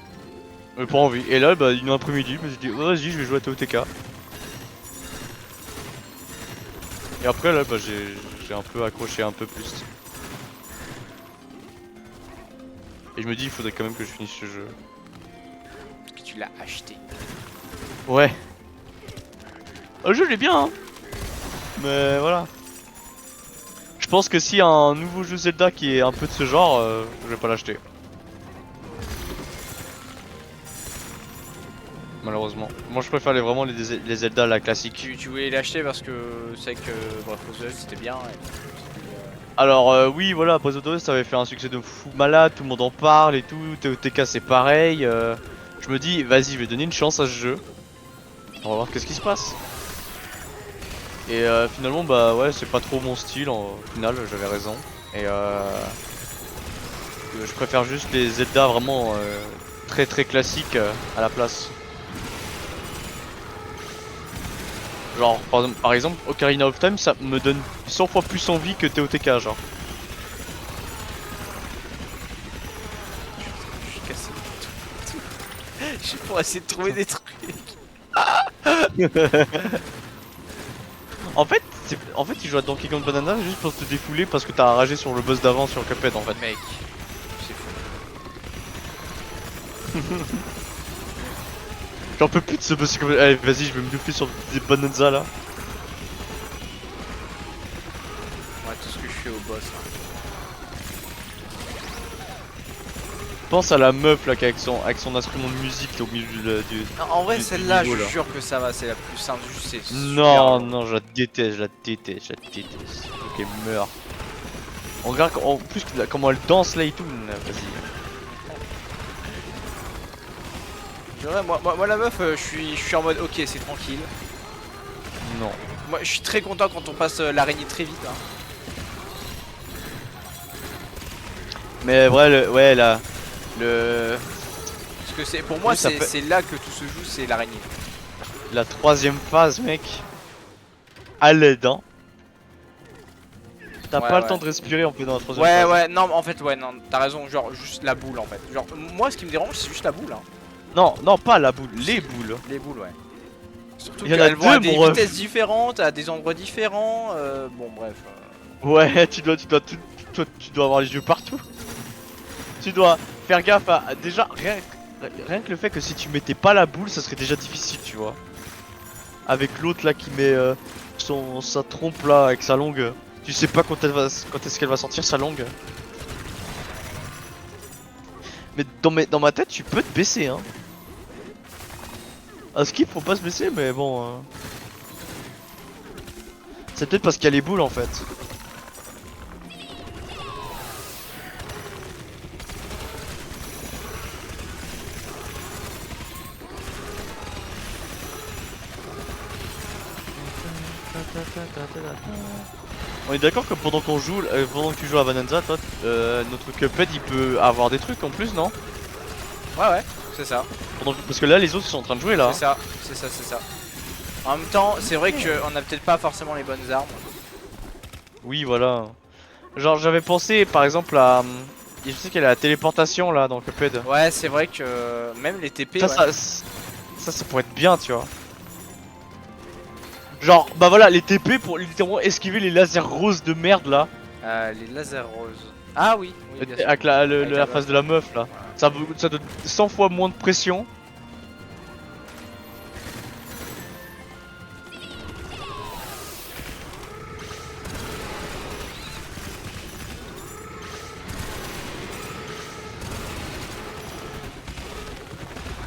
Mais pas envie. Et là, bah, une après-midi, je me suis dit, oh, vas-y, je vais jouer à TOTK. Et après, là, bah, j'ai un peu accroché un peu plus. Et je me dis, il faudrait quand même que je finisse ce jeu. Parce que tu l'as acheté. Ouais. Le jeu, il est bien, hein. Mais voilà. Je pense que s'il y a un nouveau jeu Zelda qui est un peu de ce genre, je vais pas l'acheter. Malheureusement. Moi je préfère vraiment les Zelda la classique. Tu voulais l'acheter parce que c'est que Breath of the Wild c'était bien. Alors oui voilà, Breath of the Wild ça avait fait un succès de fou malade, tout le monde en parle et tout, TOTK c'est pareil. Je me dis vas-y je vais donner une chance à ce jeu. On va voir qu'est-ce qui se passe. Et finalement bah ouais c'est pas trop mon style au final, j'avais raison. Et je préfère juste les Zelda vraiment très très classiques à la place. Genre par exemple Ocarina of Time ça me donne 100 fois plus envie que TOTK genre. Je suis cassé. Je suis pour essayer de trouver des trucs. En fait tu joues à Donkey Kong Banana juste pour te défouler parce que t'as ragé sur le boss d'avant sur Cuphead en fait. Mec, c'est fou. J'en peux plus de ce boss. Allez vas-y je vais me bouffer sur des Bonanza là. Ouais, tout ce que je fais au boss là. Pense à la meuf là qui avec son instrument de musique là, au milieu du Non, en vrai, du celle-là, je niveau, là. jure que ça va, c'est la plus simple. Juste, c'est super Non, long. non, je la déteste, je la déteste, je la déteste. Ok, meurt. On regarde en plus comment elle danse là et tout. Vas-y. C'est vrai, moi, la meuf, je suis en mode ok, c'est tranquille. Non. Moi, je suis très content quand on passe l'araignée très vite. Hein. Mais vrai, ouais, là. Le. Parce que c'est pour moi, Oui, ça c'est là que tout se joue, c'est l'araignée. La troisième phase, mec. À l'aide, hein. T'as Ouais, pas le ouais. temps de respirer en fait dans la troisième Ouais, phase. ouais, non, en fait, ouais, non, t'as raison, genre juste la boule en fait. Genre, moi, ce qui me dérange, c'est juste la boule. Hein. Non, non, pas la boule, les boules. Les boules, ouais. Surtout Il y en a qu'elles vont à deux, des mon ref. vitesses différentes, à des endroits différents. Bon, bref. Ouais, tu dois avoir les yeux partout. Tu dois faire gaffe à. Déjà, rien que le fait que si tu mettais pas la boule, ça serait déjà difficile, tu vois. Avec l'autre là qui met sa trompe là avec sa langue. Tu sais pas quand est-ce qu'elle va sortir sa langue. Mais dans ma tête, tu peux te baisser, hein. À skip, faut pas se baisser, mais bon. C'est peut-être parce qu'il y a les boules en fait. On est d'accord que pendant qu'on joue, pendant que tu joues à Vananza, toi, notre Cuphead il peut avoir des trucs en plus, non? Ouais, c'est ça. Parce que là, les autres ils sont en train de jouer là. C'est ça. En même temps, c'est vrai qu'on a peut-être pas forcément les bonnes armes. Oui, voilà. Genre, j'avais pensé par exemple à. Je sais qu'il y a la téléportation là dans Cuphead. Ouais, c'est vrai que même les TP. Ça, ouais. ça pourrait être bien, tu vois. Genre, bah voilà, les TP pour littéralement esquiver les lasers roses de merde là. Les lasers roses. Ah oui, bien sûr. Avec Avec la la face de la meuf là. Ça donne 100 fois moins de pression.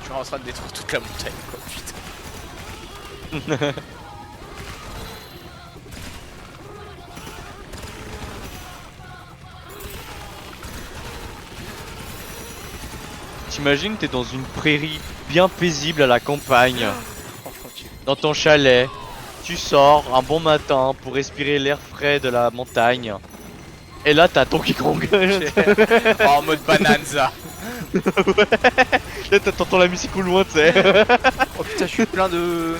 Tu vas en train de détruire toute la montagne, quoi, putain. T'imagines, t'es dans une prairie bien paisible à la campagne, Oh, mon Dieu. dans ton chalet. Tu sors un bon matin pour respirer l'air frais de la montagne. Et là, t'as Donkey Kong. Oh, en mode Bananza. Là, t'entends la musique au loin, tu sais. Oh putain, je suis plein de.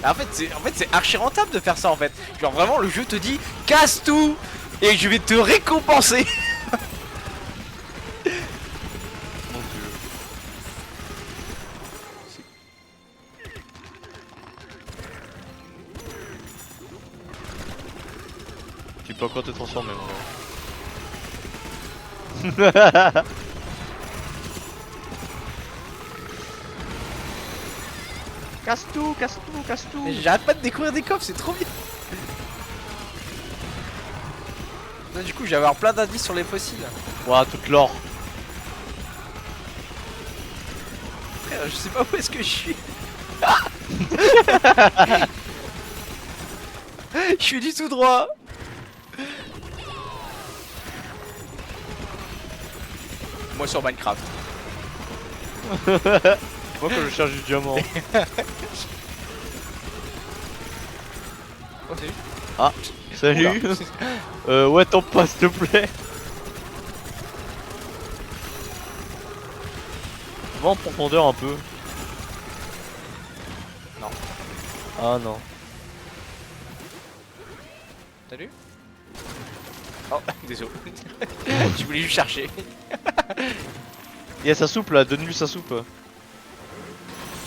En fait, c'est archi rentable de faire ça en fait. Genre vraiment, le jeu te dit casse tout et je vais te récompenser. Mon dieu. Tu peux encore te transformer, mon gars. Casse tout, casse tout, casse tout. Mais j'arrête pas de découvrir des coffres, c'est trop bien. Là, du coup, je vais avoir plein d'indices sur les fossiles. Ouah, toute l'or. Frère, je sais pas où est-ce que je suis. Je suis du tout droit. Moi sur Minecraft. Moi, quand je cherche du diamant. Oh, salut. Ah, salut. Ouais, t'en pas, s'il te plaît. Va en profondeur un peu. Non. Ah non. Salut. Oh, désolé. Je voulais juste chercher. Il y a sa soupe là, donne-lui sa soupe. Tout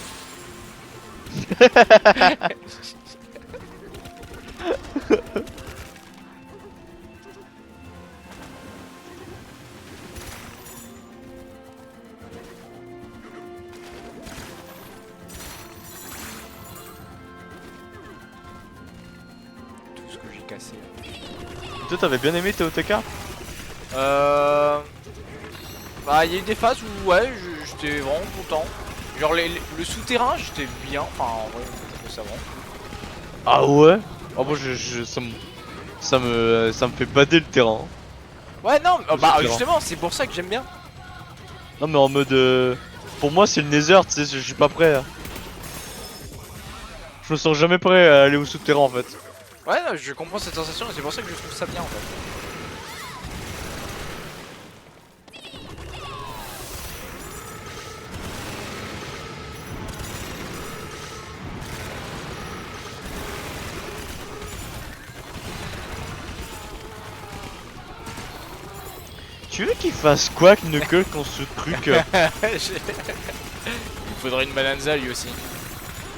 ce que j'ai cassé. Toi, t'avais bien aimé TOTK? Bah, il y a eu des phases où, ouais, j'étais vraiment content. Genre, le souterrain, j'étais bien. Enfin, en vrai, ça va. Ah ouais? Ah moi, ça me fait bader le terrain. Ouais, non, bah, souterrain. justement, c'est pour ça que j'aime bien. Non mais en mode... pour moi, c'est le Nether, tu sais, je suis pas prêt. Je me sens jamais prêt à aller au souterrain en fait. Ouais, non, je comprends cette sensation et c'est pour ça que je trouve ça bien en fait. Tu veux qu'il fasse quoi, Knuckle, quand ce truc... Il faudrait une Bonanza lui aussi.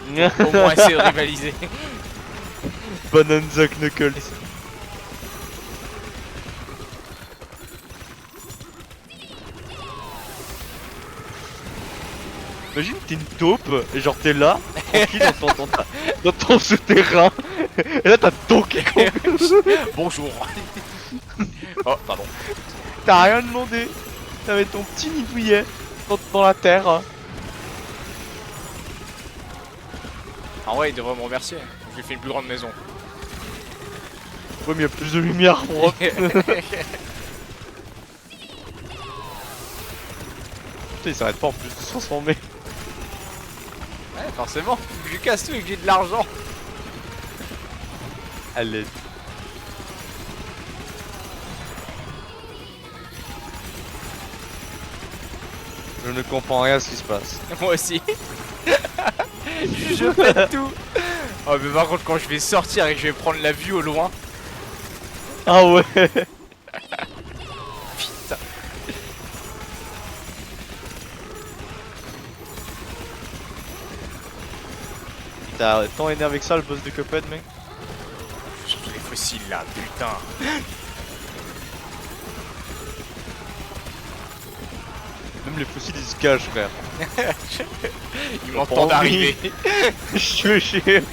Au moins essayer de rivaliser. Bonanza Knuckles. Imagine t'es une taupe et genre t'es là, tranquille dans ton souterrain, et là t'as Donkey Kong. Bonjour. Oh, pardon. T'as rien demandé. T'avais ton petit nid douillet dans la terre. Ah ouais, il devrait me remercier. Je lui ai fait une plus grande maison. Ouais mais y'a plus de lumière pour Putain il s'arrête pas en plus de se transformer. Ouais, forcément. Je lui casse tout et que j'ai de l'argent. Allez. Je ne comprends rien à ce qui se passe. Moi aussi. Je fais tout. Oh mais par contre quand je vais sortir et que je vais prendre la vue au loin. Ah ouais. Putain. T'as tant énervé que ça le boss de Cuphead mec. Surtout les fossiles là, putain. Même les fossiles ils se cachent frère. Ils m'entendent arriver. Je suis chier.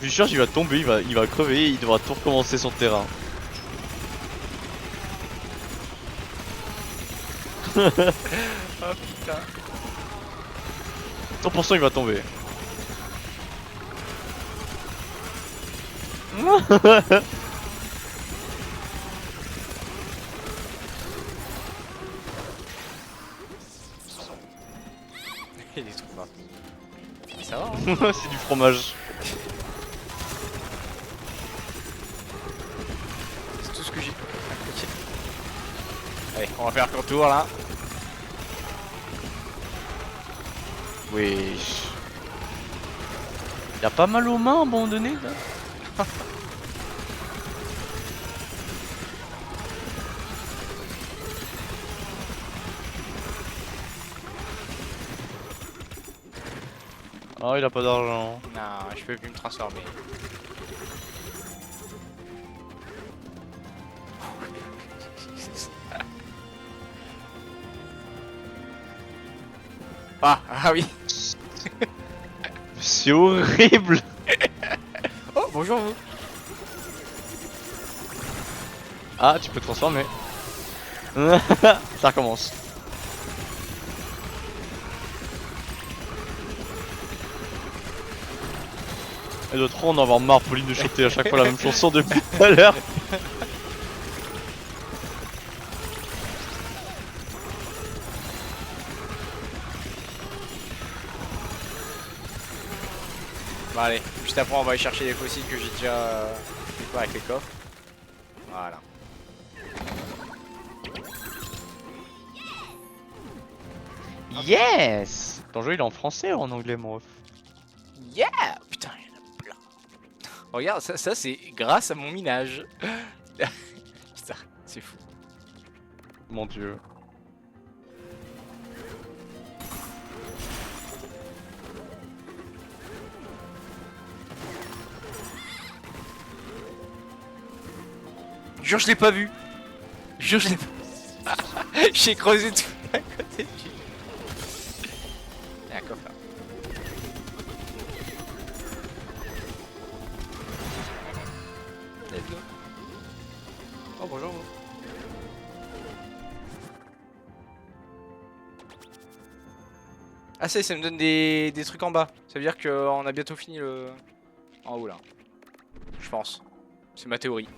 Je suis sûr qu'il va tomber, il va crever et il devra tout recommencer son terrain. Oh putain. 100% il va tomber. Il est trop fort. Ça va hein. C'est du fromage. C'est tout ce que j'ai. Ok. Allez, on va faire un tour là. Oui. Y'a pas mal aux mains à un moment donné là. Oh il a pas d'argent. Non, je peux plus me transformer. Ah oui. C'est horrible. Oh bonjour vous. Ah tu peux te transformer. Ça recommence. Elle doit trop en avoir marre Pauline de chanter à chaque fois la même chanson depuis tout à l'heure. Bon allez, juste après on va aller chercher les fossiles que j'ai déjà fait quoi avec les coffres. Voilà. Yes. Ton jeu il est en français ou en anglais mon ref? Yeah. Putain, il y en a plein. Regarde, ça c'est grâce à mon minage. Putain, c'est fou. Mon dieu. Jure, je l'ai pas vu. Jure, je l'ai pas. J'ai creusé tout à côté du. Il y a un coffre là. Let's go. Oh bonjour. Ah ça me donne des trucs en bas. Ça veut dire qu'on a bientôt fini le. En haut là. Je pense. C'est ma théorie.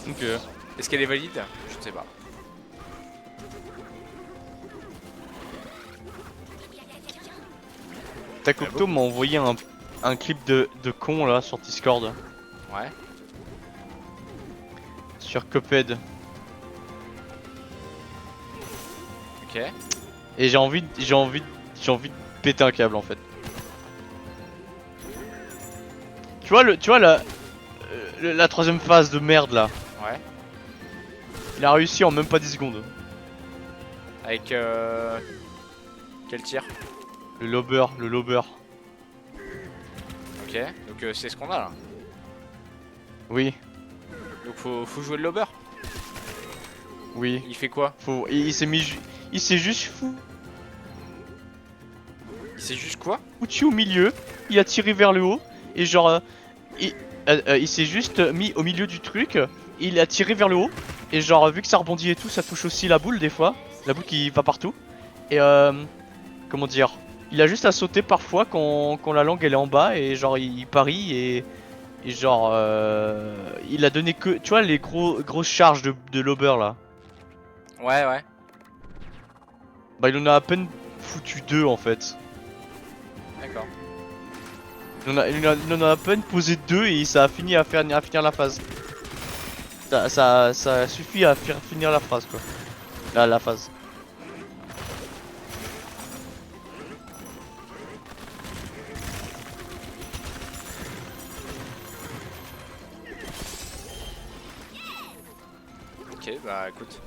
Ok. Est-ce qu'elle est valide? Je ne sais pas. Takokto m'a envoyé un clip de con là sur Discord. Ouais. Sur Cuphead. Ok. Et j'ai envie de péter un câble en fait. Tu vois la troisième phase de merde là. Ouais. Il a réussi en même pas 10 secondes. Avec quel tir? Le lobber. Ok, donc c'est ce qu'on a là. Oui, Donc faut jouer le lobber. oui. Il fait quoi? Il s'est mis. Il s'est juste C'est juste quoi? foutu au milieu. Il a tiré vers le haut. Et genre. Il s'est juste mis au milieu du truc. Il a tiré vers le haut. Et genre, vu que ça rebondit et tout, ça touche aussi la boule des fois. La boule qui va partout. Et comment dire? Il a juste à sauter parfois quand la langue elle est en bas. Et genre, il parie et genre. Il a donné que. Tu vois, les grosses charges de lobber là. Ouais. Bah, il en a à peine foutu deux en fait. D'accord. Il en a à peine posé deux et ça a fini à finir la phase. Ça suffit à faire finir la phrase quoi. La phase. Ok, bah écoute.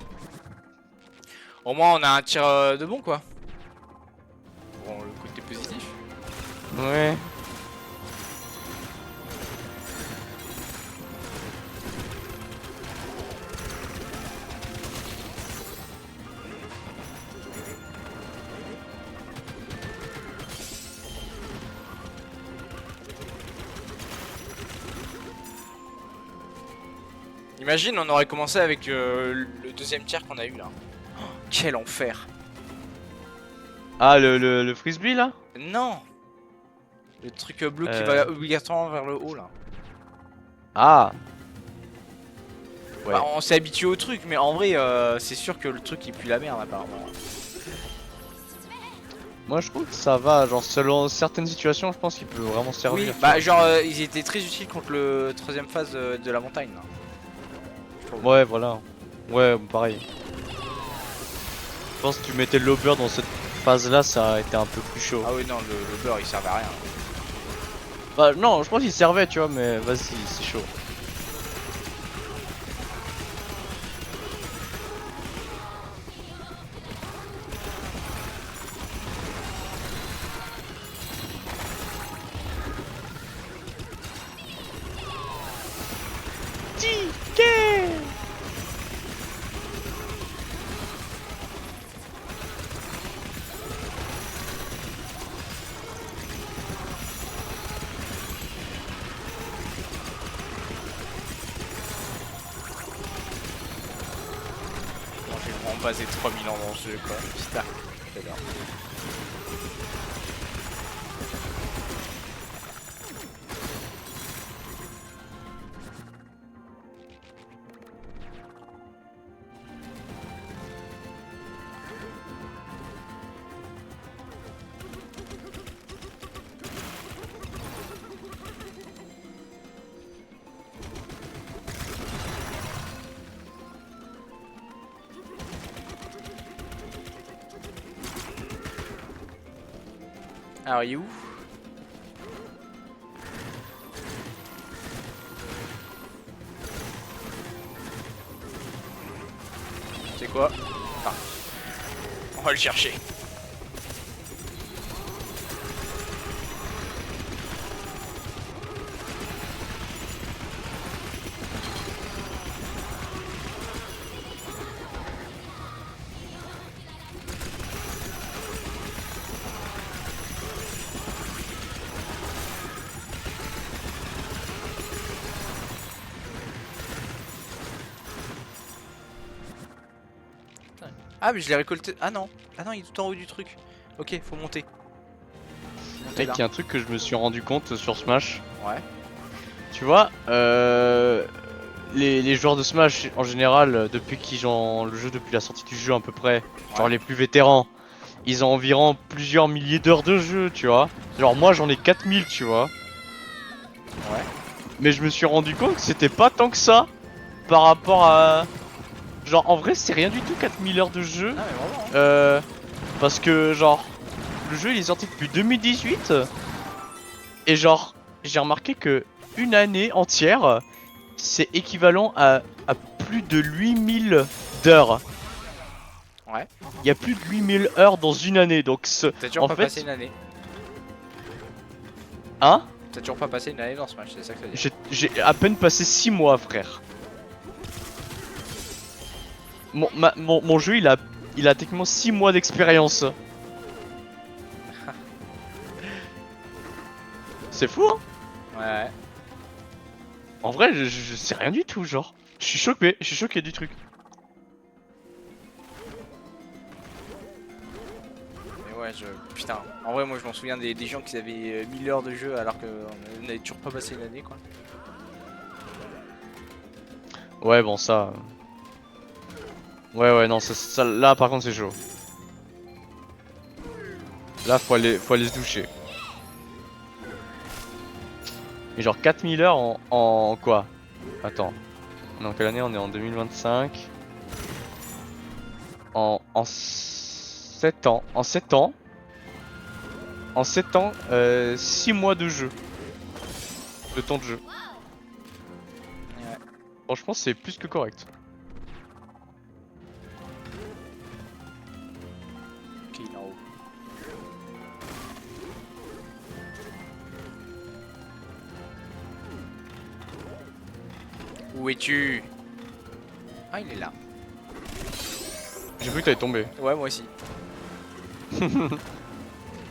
Au moins on a un tir de bon quoi. Bon, le côté positif. Ouais. Imagine, on aurait commencé avec le deuxième tir qu'on a eu là. Oh, quel enfer. Ah le frisbee là? Non. Le truc bleu qui va obligatoirement vers le haut là. Ah. Ouais. Bah, on s'est habitué au truc, mais en vrai, c'est sûr que le truc il pue la merde apparemment. Moi je trouve que ça va, genre selon certaines situations je pense qu'il peut vraiment servir. Oui, tu bah vois. genre ils étaient très utiles contre le troisième phase de la montagne là. Ouais voilà. Ouais pareil. Je pense que tu mettais le lobber dans cette phase là ça a été un peu plus chaud. Ah oui non, le beurre il servait à rien. Bah non je pense qu'il servait tu vois mais vas-y c'est chaud. Bon, j'ai vraiment basé 3000 ans dans ce jeu quoi. Putain, j'adore. Alors il est où? C'est quoi? Ah. On va le chercher. Ah mais je l'ai récolté. Ah non. Ah non, il est tout en haut du truc. Ok, faut monter. Monter Mec, là. il y a un truc que je me suis rendu compte sur Smash. Ouais. Tu vois, les joueurs de Smash en général, depuis qu'ils ont le jeu, depuis la sortie du jeu à peu près, genre Ouais. les plus vétérans, ils ont environ plusieurs milliers d'heures de jeu, tu vois. Genre moi j'en ai 4000, tu vois. Ouais. Mais je me suis rendu compte que c'était pas tant que ça par rapport à... Genre en vrai c'est rien du tout 4000 heures de jeu. Ah mais vraiment. Hein. Parce que genre le jeu il est sorti depuis 2018 et genre j'ai remarqué que une année entière, c'est équivalent à plus de 8000 d'heures. Ouais. Il y a plus de 8000 heures dans une année, donc T'as toujours en pas fait, passé une année. hein, T'as toujours pas passé une année dans ce match, c'est ça que ça veut dire. j'ai à peine passé 6 mois, frère. Mon jeu, il a techniquement 6 mois d'expérience. C'est fou, hein. Ouais. En vrai, je sais rien du tout, genre. Je suis choqué du truc. Mais ouais, putain. En vrai, moi je m'en souviens des gens qui avaient 1000 heures de jeu alors qu'on n'avait toujours pas passé une année quoi. Ouais, bon, ça. Ouais, non, là par contre, c'est chaud. Là, faut aller se doucher. Mais genre 4000 heures en quoi? Attends. On est en quelle année? On est en 2025. En 7 ans. En 7 ans. En 7 ans, 6 mois de jeu. De temps de jeu. Ouais. Franchement, c'est plus que correct. Ok, il est en haut. Où es-tu? Ah, il est là. J'ai cru que t'allais tomber. Ouais, moi aussi.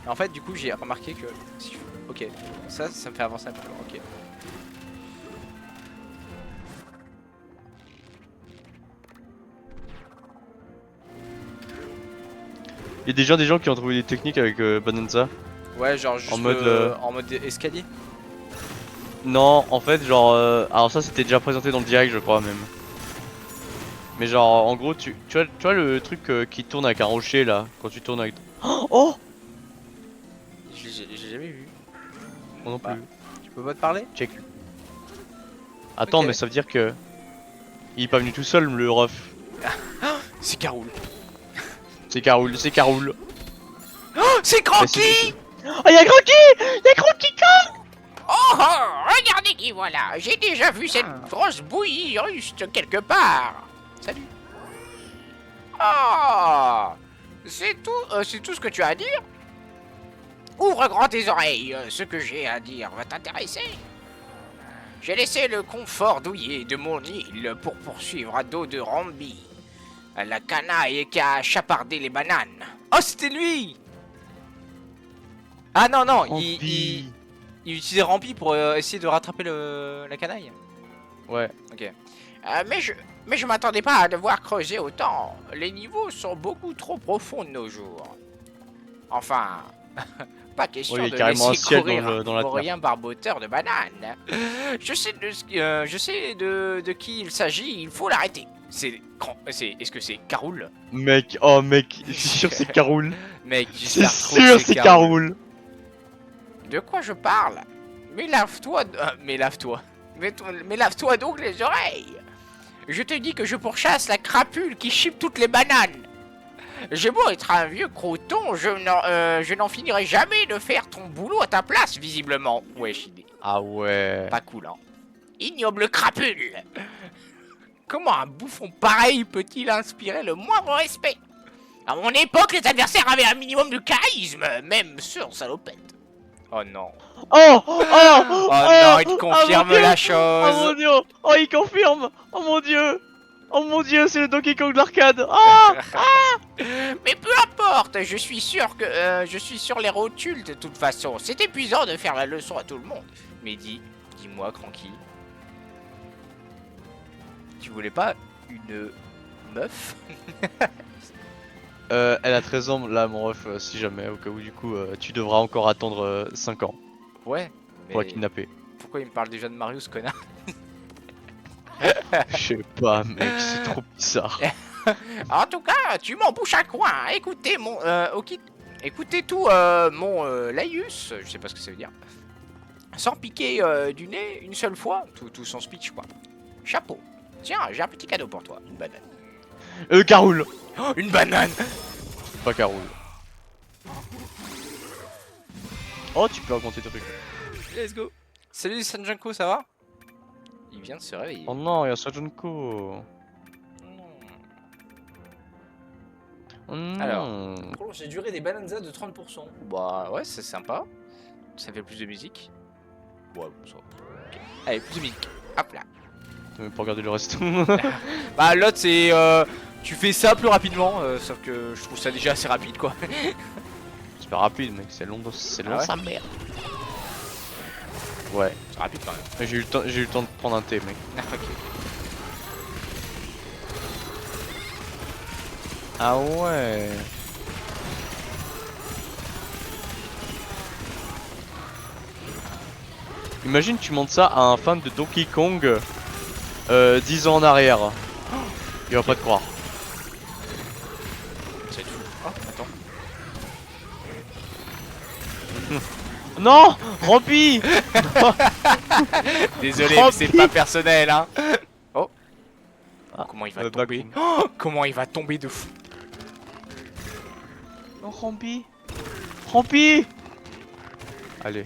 En fait, du coup, j'ai remarqué que si je... Ok, ça me fait avancer un peu. Ok. Il y a déjà des gens qui ont trouvé des techniques avec Bonanza. Ouais, genre juste en mode escalier. Non, en fait, genre. Alors, ça, c'était déjà présenté dans le direct, je crois même. Mais genre, en gros, tu vois le truc qui tourne avec un rocher là, quand tu tournes avec. Oh! J'ai jamais vu. Moi non Bah, plus. tu peux pas te parler? Check. Attends, Ok. mais ça veut dire que. Il est pas venu tout seul, le ref. C'est Caroul. C'est Caroul, c'est Caroul. Oh, c'est Cranky! Oh, y'a Croquis! Y'a Croquis! Oh, oh, regardez qui voilà. J'ai déjà vu cette grosse bouillie ruste quelque part. Salut. Oh, c'est tout ce que tu as à dire? Ouvre grand tes oreilles, ce que j'ai à dire va t'intéresser. J'ai laissé le confort douillet de mon île pour poursuivre à dos de Rambi. La canaille qui a chapardé les bananes. Oh, c'était lui! Ah non, non, Rampi. il utilisait Rampi pour essayer de rattraper la canaille. Ouais. Ok. Mais je m'attendais pas à devoir creuser autant. Les niveaux sont beaucoup trop profonds de nos jours. Enfin, pas question Ouais, il y a de carrément un laisser ciel courir dans la un terre. vaurien barboteur de bananes. Je sais de qui il s'agit, il faut l'arrêter. Est-ce que c'est Caroul? Mec, oh mec, je suis sûr que c'est Caroul. Mec, C'est j'espère trop que sûr c'est Caroul. De quoi je parle? Mais lave-toi, Mais lave-toi. mais lave-toi donc les oreilles. Je te dis que je pourchasse la crapule qui chipe toutes les bananes. J'ai beau être un vieux croton, je n'en finirai jamais de faire ton boulot à ta place, visiblement. Wesh, il est Ah ouais. Pas cool, hein. ignoble crapule. Comment un bouffon pareil peut-il inspirer le moindre respect? À mon époque, les adversaires avaient un minimum de charisme, même sur salopette. Oh non. Oh! Oh! Oh non, il te confirme mon Dieu. la Oh chose. mon dieu! Oh, il confirme! Oh mon dieu! Oh mon dieu, c'est le Donkey Kong de l'arcade! Ah! Mais peu importe, je suis sûr que je suis sur les rotules de toute façon. C'est épuisant de faire la leçon à tout le monde. Mais dis-moi, Cranky. Tu voulais pas une meuf? Elle a 13 ans là, mon ref, si jamais, au cas où, du coup, tu devras encore attendre 5 ans Ouais. pour la Mais kidnapper. pourquoi il me parle déjà de Mario, ce connard? Je sais pas, mec, c'est trop bizarre. En tout cas, tu m'embouches un coin. Écoutez mon écoutez tout mon laïus, je sais pas ce que ça veut dire. Sans piquer du nez une seule fois, tout son speech quoi. Chapeau. Tiens, j'ai un petit cadeau pour toi, une banane. Caroul! Oh, une banane! Pas Caroul. Oh, tu peux raconter ton truc. Let's go! Salut Sanjanko, ça va? Il vient de se réveiller. Oh non, il y a Sajonko. Oh Alors. non. Prolonger durée des bonanzas de 30%. Bah ouais, c'est sympa. Ça fait plus de musique. Ouais, bon, ça. Ok. Allez, plus de musique. Hop là. T'as même pas regardé le reste. Bah l'autre c'est tu fais ça plus rapidement, sauf que je trouve ça déjà assez rapide quoi. C'est pas rapide, mec. C'est long, Ah ouais sa mère. Ouais. C'est rapide quand même. Mais j'ai eu le temps de prendre un thé, mec. Ok. Ah ouais. Imagine tu montes ça à un fan de Donkey Kong 10 ans en arrière. Il va pas te croire. Ça va être fou. Oh, attends. Non, Rampi. Désolé, Oh, mais c'est pif. pas personnel hein. Oh. Ah, Comment il va le tomber back. oh, comment il va tomber de fou. Oh, Rampi. Rampi. Allez.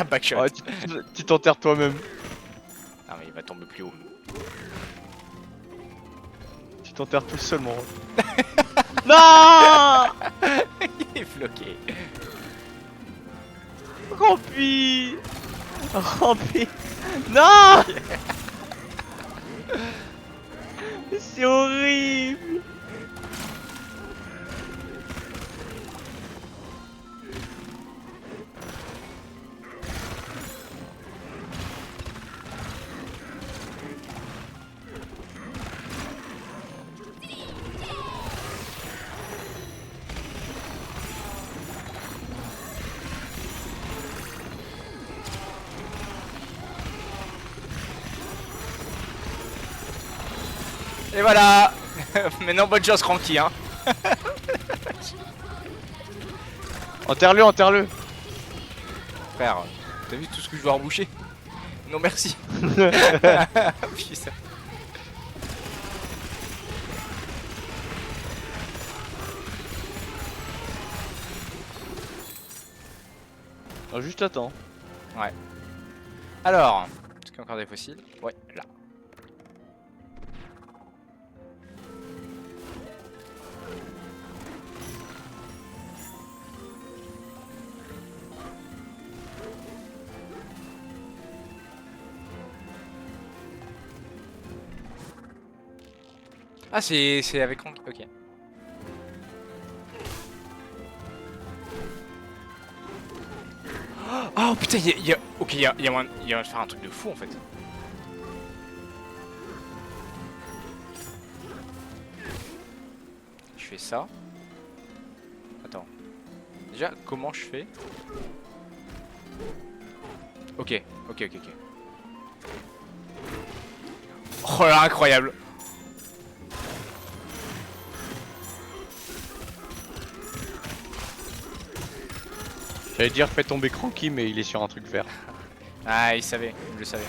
Backshot. Ouais, tu t'enterres toi-même. Non mais il va tomber plus haut. Tu t'enterres tout seul, mon rôle. Non. Il est bloqué. Rampi. Rampi. Non. C'est horrible. Et voilà. Maintenant bonne chance Cranky hein. Enterre-le, enterre-le. Frère, t'as vu tout ce que je dois reboucher? Non merci. Putain. Ah, juste attends. Alors, est-ce qu'il y a encore des fossiles? Ouais, là. Ah, c'est avec Cranky, ok. Oh putain, ok, il y a moyen de faire un truc de fou en fait. Je fais ça. Attends. Déjà, comment je fais? Ok. Oh là, incroyable. J'allais dire fais tomber Cranky, mais il est sur un truc vert. Ah, il savait, il le savait.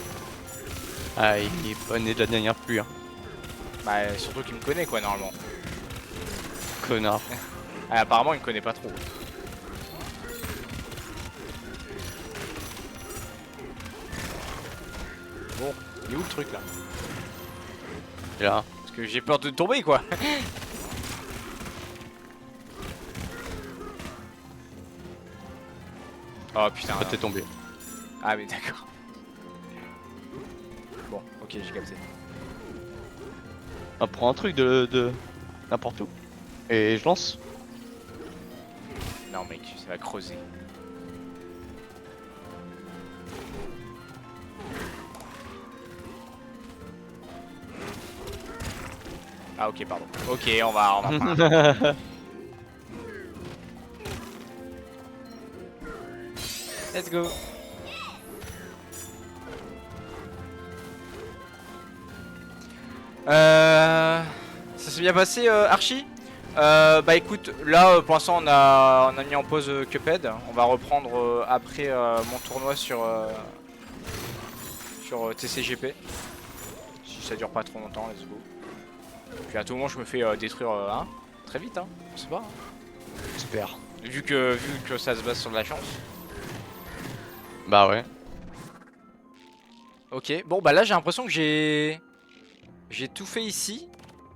Ah, il est pas né de la dernière pluie, hein. Bah, surtout qu'il me connaît quoi, normalement. Connard. Ah, apparemment, il me connaît pas trop. Bon, il est où le truc là? Et là. Parce que j'ai peur de tomber quoi. Oh putain. Ah, t'es tombé. Ah mais d'accord. Bon, ok, j'ai capté. Ah, prends un truc de n'importe où. Et je lance. Non mec, ça va creuser. Ah ok, pardon. Ok, on va prendre. Let's go. Ça s'est bien passé Archie. Bah écoute, là pour l'instant on a mis en pause Cuphead. On va reprendre après mon tournoi sur TCGP. Si ça dure pas trop longtemps, let's go. Puis à tout moment je me fais détruire très vite, hein. Je sais pas. Hein. J'espère. Vu que ça se base sur de la chance. Bah ouais. Ok, bon bah là j'ai l'impression que j'ai tout fait ici.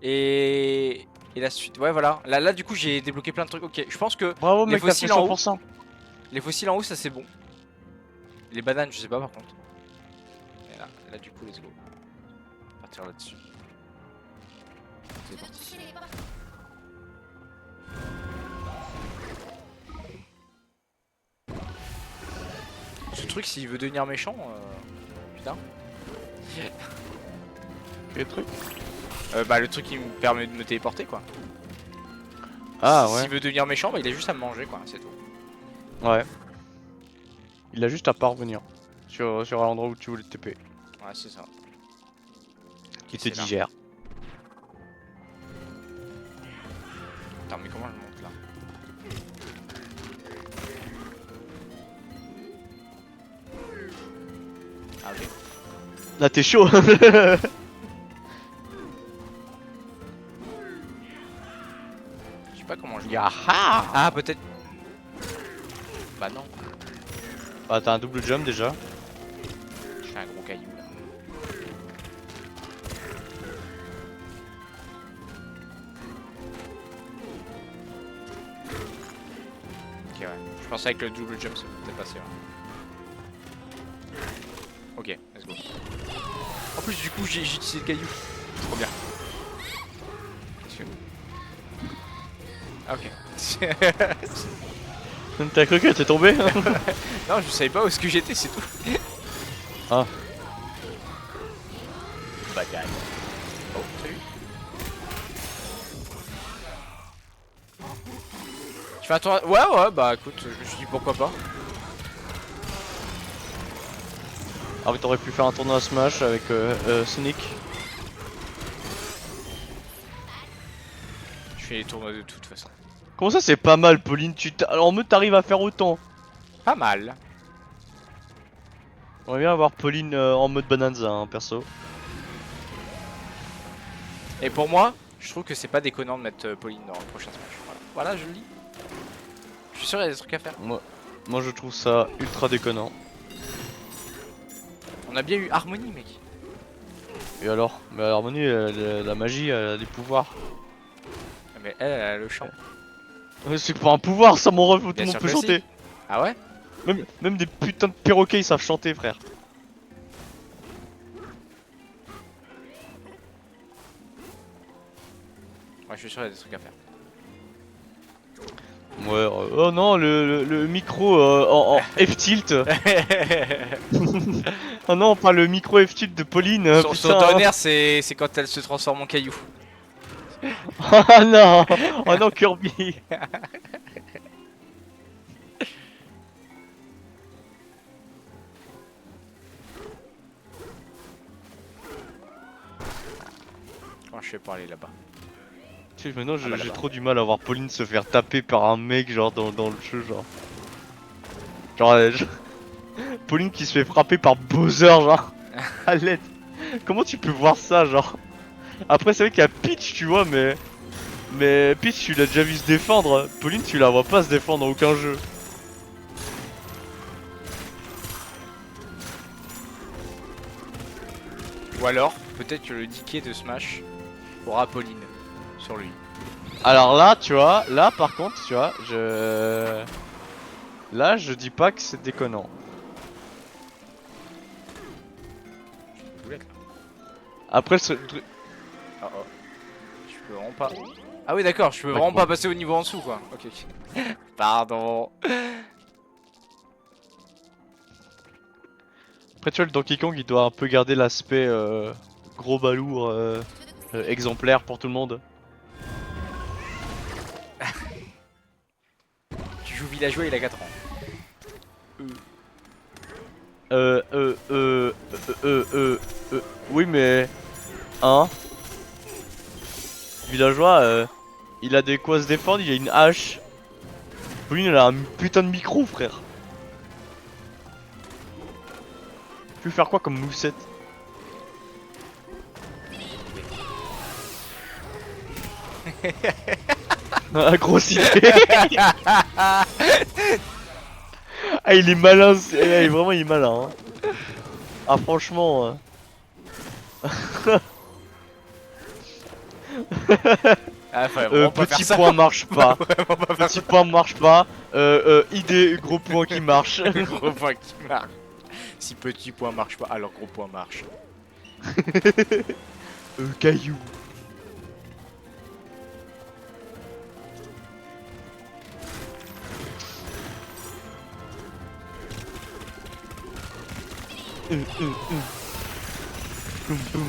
Et la suite, ouais voilà. Là du coup j'ai débloqué plein de trucs. Ok, je pense que Bravo les mec, t'as fait fossiles en haut, 100%. ça c'est bon. Les bananes je sais pas par contre. Et là du coup let's go. On va partir là-dessus. C'est parti. Ce truc s'il veut devenir méchant, putain. Quel truc? Bah le truc qui me permet de me téléporter quoi. Ah S'il ouais. veut devenir méchant, bah il a juste à me manger quoi, c'est tout. Ouais. Il a juste à pas revenir sur l'endroit où tu voulais te TP. Ouais c'est ça. Qui te C'est là. digère. Attends mais comment je monte là? Ah ok. Là t'es chaud. Je sais pas comment je monte. Yaha. Ah peut-être. Bah non. Ah t'as un double jump déjà. Je fais un gros caillou là. Ok ouais. Je pensais avec le double jump ça peut passer. Ouais. Ok, let's go. En plus du coup j'ai utilisé le caillou. Trop bien. Ah ok. T'as cru que t'es tombé? Non je savais pas où est-ce que j'étais c'est tout. Ah. Bagaille. Oh salut. Tu fais un tour. Ouais bah écoute je me suis dit pourquoi pas. Ah mais t'aurais pu faire un tournoi Smash avec Sonic. Je fais les tournois de toute façon. Comment ça c'est pas mal Pauline? En mode t'arrives à faire autant. Pas mal. J'aimerais bien avoir Pauline en mode Bonanza hein, perso. Et pour moi, je trouve que c'est pas déconnant de mettre Pauline dans le prochain Smash. Voilà, je le dis. Je suis sûr qu'il y a des trucs à faire. Moi je trouve ça ultra déconnant. On a bien eu Harmonie, mec. Et alors? Mais l'harmonie, la magie, elle a des pouvoirs. Mais elle a le chant. C'est pas un pouvoir ça mon ref, tout Bien le monde sûr peut que chanter. si. Ah ouais? Même des putains de perroquets ils savent chanter frère. Ouais, je suis sûr qu'il y a des trucs à faire. Ouais, oh non, le micro en F-tilt. Oh non, pas le micro F-tilt de Pauline, Son putain. tonnerre, c'est quand elle se transforme en caillou. Oh non, oh non Kirby. Comment je fais pour aller là-bas? Tu sais, maintenant Ah bah j'ai là-bas. trop du mal à voir Pauline se faire taper par un mec genre dans le jeu genre. Pauline qui se fait frapper par Bowser genre. À l'aide. Comment tu peux voir ça genre? Après c'est vrai qu'il y a Peach tu vois mais Peach tu l'as déjà vu se défendre. Pauline tu la vois pas se défendre dans aucun jeu. Ou alors, peut-être que le diquet de Smash aura Pauline sur lui. Alors là tu vois, là par contre tu vois, là je dis pas que c'est déconnant. Boulette, là. Après ce truc. Oh oh. Je peux vraiment pas. Ah oui, d'accord, je peux vraiment D'accord. pas passer au niveau en dessous quoi. Ok. Pardon. Après tu vois le Donkey Kong il doit un peu garder l'aspect gros balourd exemplaire pour tout le monde. Tu joues villageois, il a 4 ans. Euh, euh, euh, oui mais... Hein? Villageois, il a de quoi se défendre, il a une hache. Pauline elle a un putain de micro frère. Tu veux faire quoi comme moussette? Ah, grosse idée. Ah, il est malin, vraiment il est malin. Hein. Ah, franchement. Ah, fallait vraiment pas faire Petit ça. point marche pas. Vraiment pas faire Petit point marche pas. Idée, gros point qui marche. ça. Gros point qui marche. Si petit point marche pas, alors gros point marche. Caillou.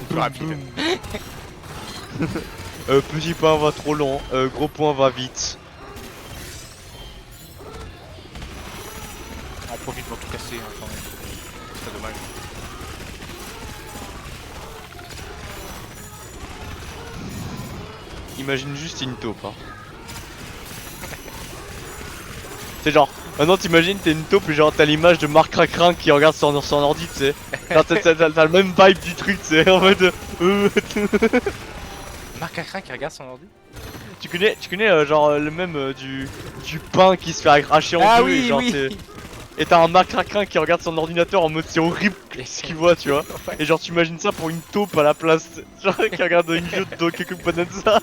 Plus rapide. Petit point va trop lent, gros point va vite. On profite pour tout casser hein, quand même. C'est dommage. Imagine juste une taupe. Hein. C'est genre, maintenant t'imagines t'es une taupe et genre t'as l'image de Marc Cracrin qui regarde son ordi, tu sais. Genre, t'as le même vibe du truc, tu sais, en mode... Marc Acrin qui regarde son ordi. tu connais genre le même du pain qui se fait arracher en Ah deux oui, et genre oui. et t'as un Marc Cracrin qui regarde son ordinateur en mode c'est horrible ce qu'il voit, tu vois. Ouais. Et genre t'imagines ça pour une taupe à la place, genre qui regarde une vidéo de Donkey Kong Bonanza.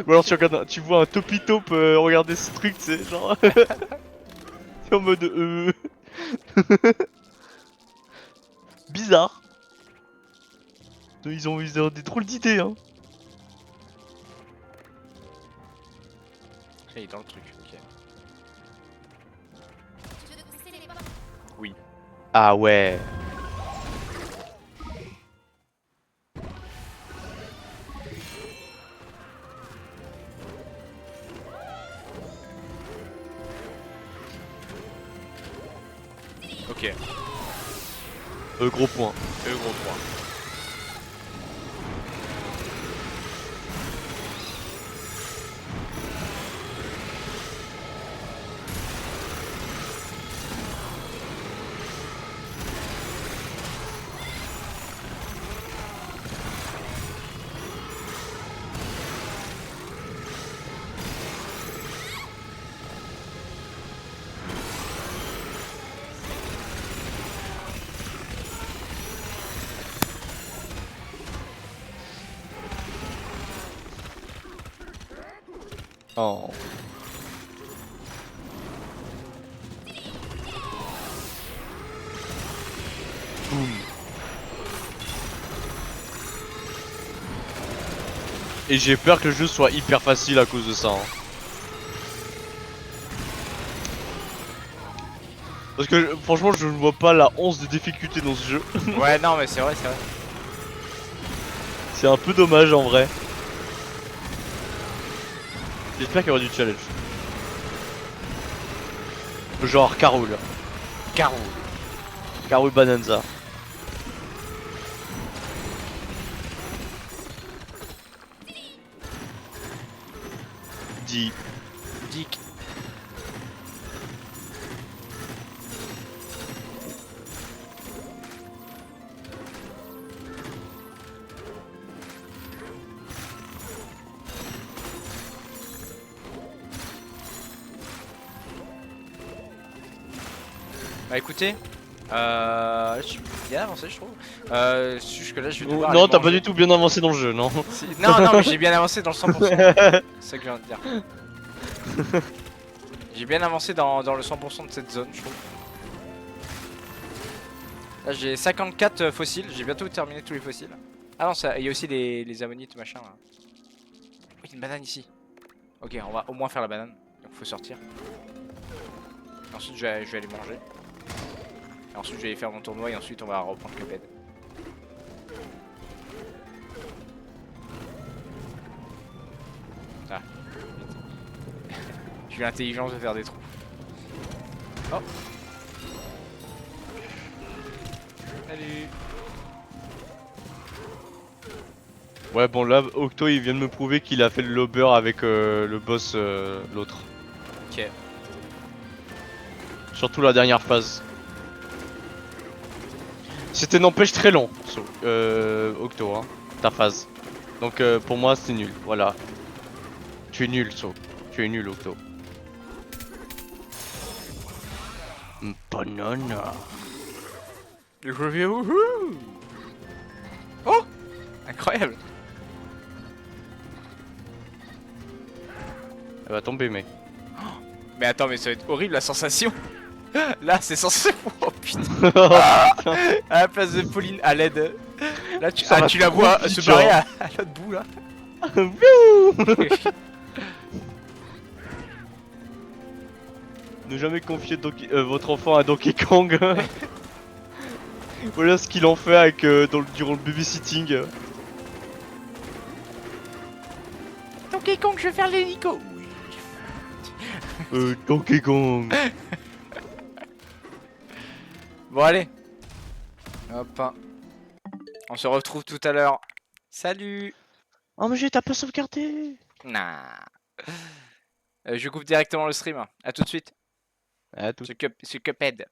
Ou alors tu vois un topi taupe regarder ce truc, tu sais, genre... C'est en mode bizarre. Ils ont des drôles d'idées, hein. Il est dans le truc, ok. Ah ouais. Ok, Gros point. gros point. Oh. Boum. Et j'ai peur que le jeu soit hyper facile à cause de ça. Hein. Parce que franchement je ne vois pas la once de difficulté dans ce jeu. Ouais, non, mais c'est vrai, c'est vrai. C'est un peu dommage en vrai. J'espère qu'il y aura du challenge. Genre Carol. Carreau. Carol Bonanza. Dit. Dick. Bah écoutez, je suis bien avancé je trouve. Jusque là je vais devoir Non, aller t'as pas manger. du tout bien avancé dans le jeu, non. Si- Non, non, mais j'ai bien avancé dans le 100%. C'est ça que je viens de dire. J'ai bien avancé dans le 100% de cette zone, je trouve. Là j'ai 54 fossiles, j'ai bientôt terminé tous les fossiles. Ah non, il y a aussi les ammonites machin là. Oui, une banane ici. Ok, on va au moins faire la banane. Donc faut sortir. Ensuite je vais aller manger. Et ensuite je vais aller faire mon tournoi et ensuite on va reprendre Cuphead. Ah. J'ai eu l'intelligence de faire des trous. Oh. Salut. Ouais, bon là, Octo il vient de me prouver qu'il a fait le lobber avec le boss l'autre. Ok. Surtout la dernière phase. C'était n'empêche très long, Octo, hein, ta phase. Donc pour moi c'est nul, voilà. Tu es nul, So. Tu es nul, Octo. Banana. Je vais wouhou. Oh, incroyable. Elle va tomber, mec. Mais attends, mais ça va être horrible la sensation. Là, c'est censé. Oh putain. À la place de Pauline, à l'aide. Là, Ça va tu la trop vois vite, se genre. barrer à l'autre bout là. Ne jamais confier votre enfant à Donkey Kong. Voilà ce qu'il en fait avec, durant le babysitting. Donkey Kong, je vais faire l'hélico. Donkey Kong. Bon, allez. Hop. On se retrouve tout à l'heure. Salut. Oh mais t'as pas sauvegardé. Nah. Je coupe directement le stream. À tout de suite. À tout. C'est Cuphead.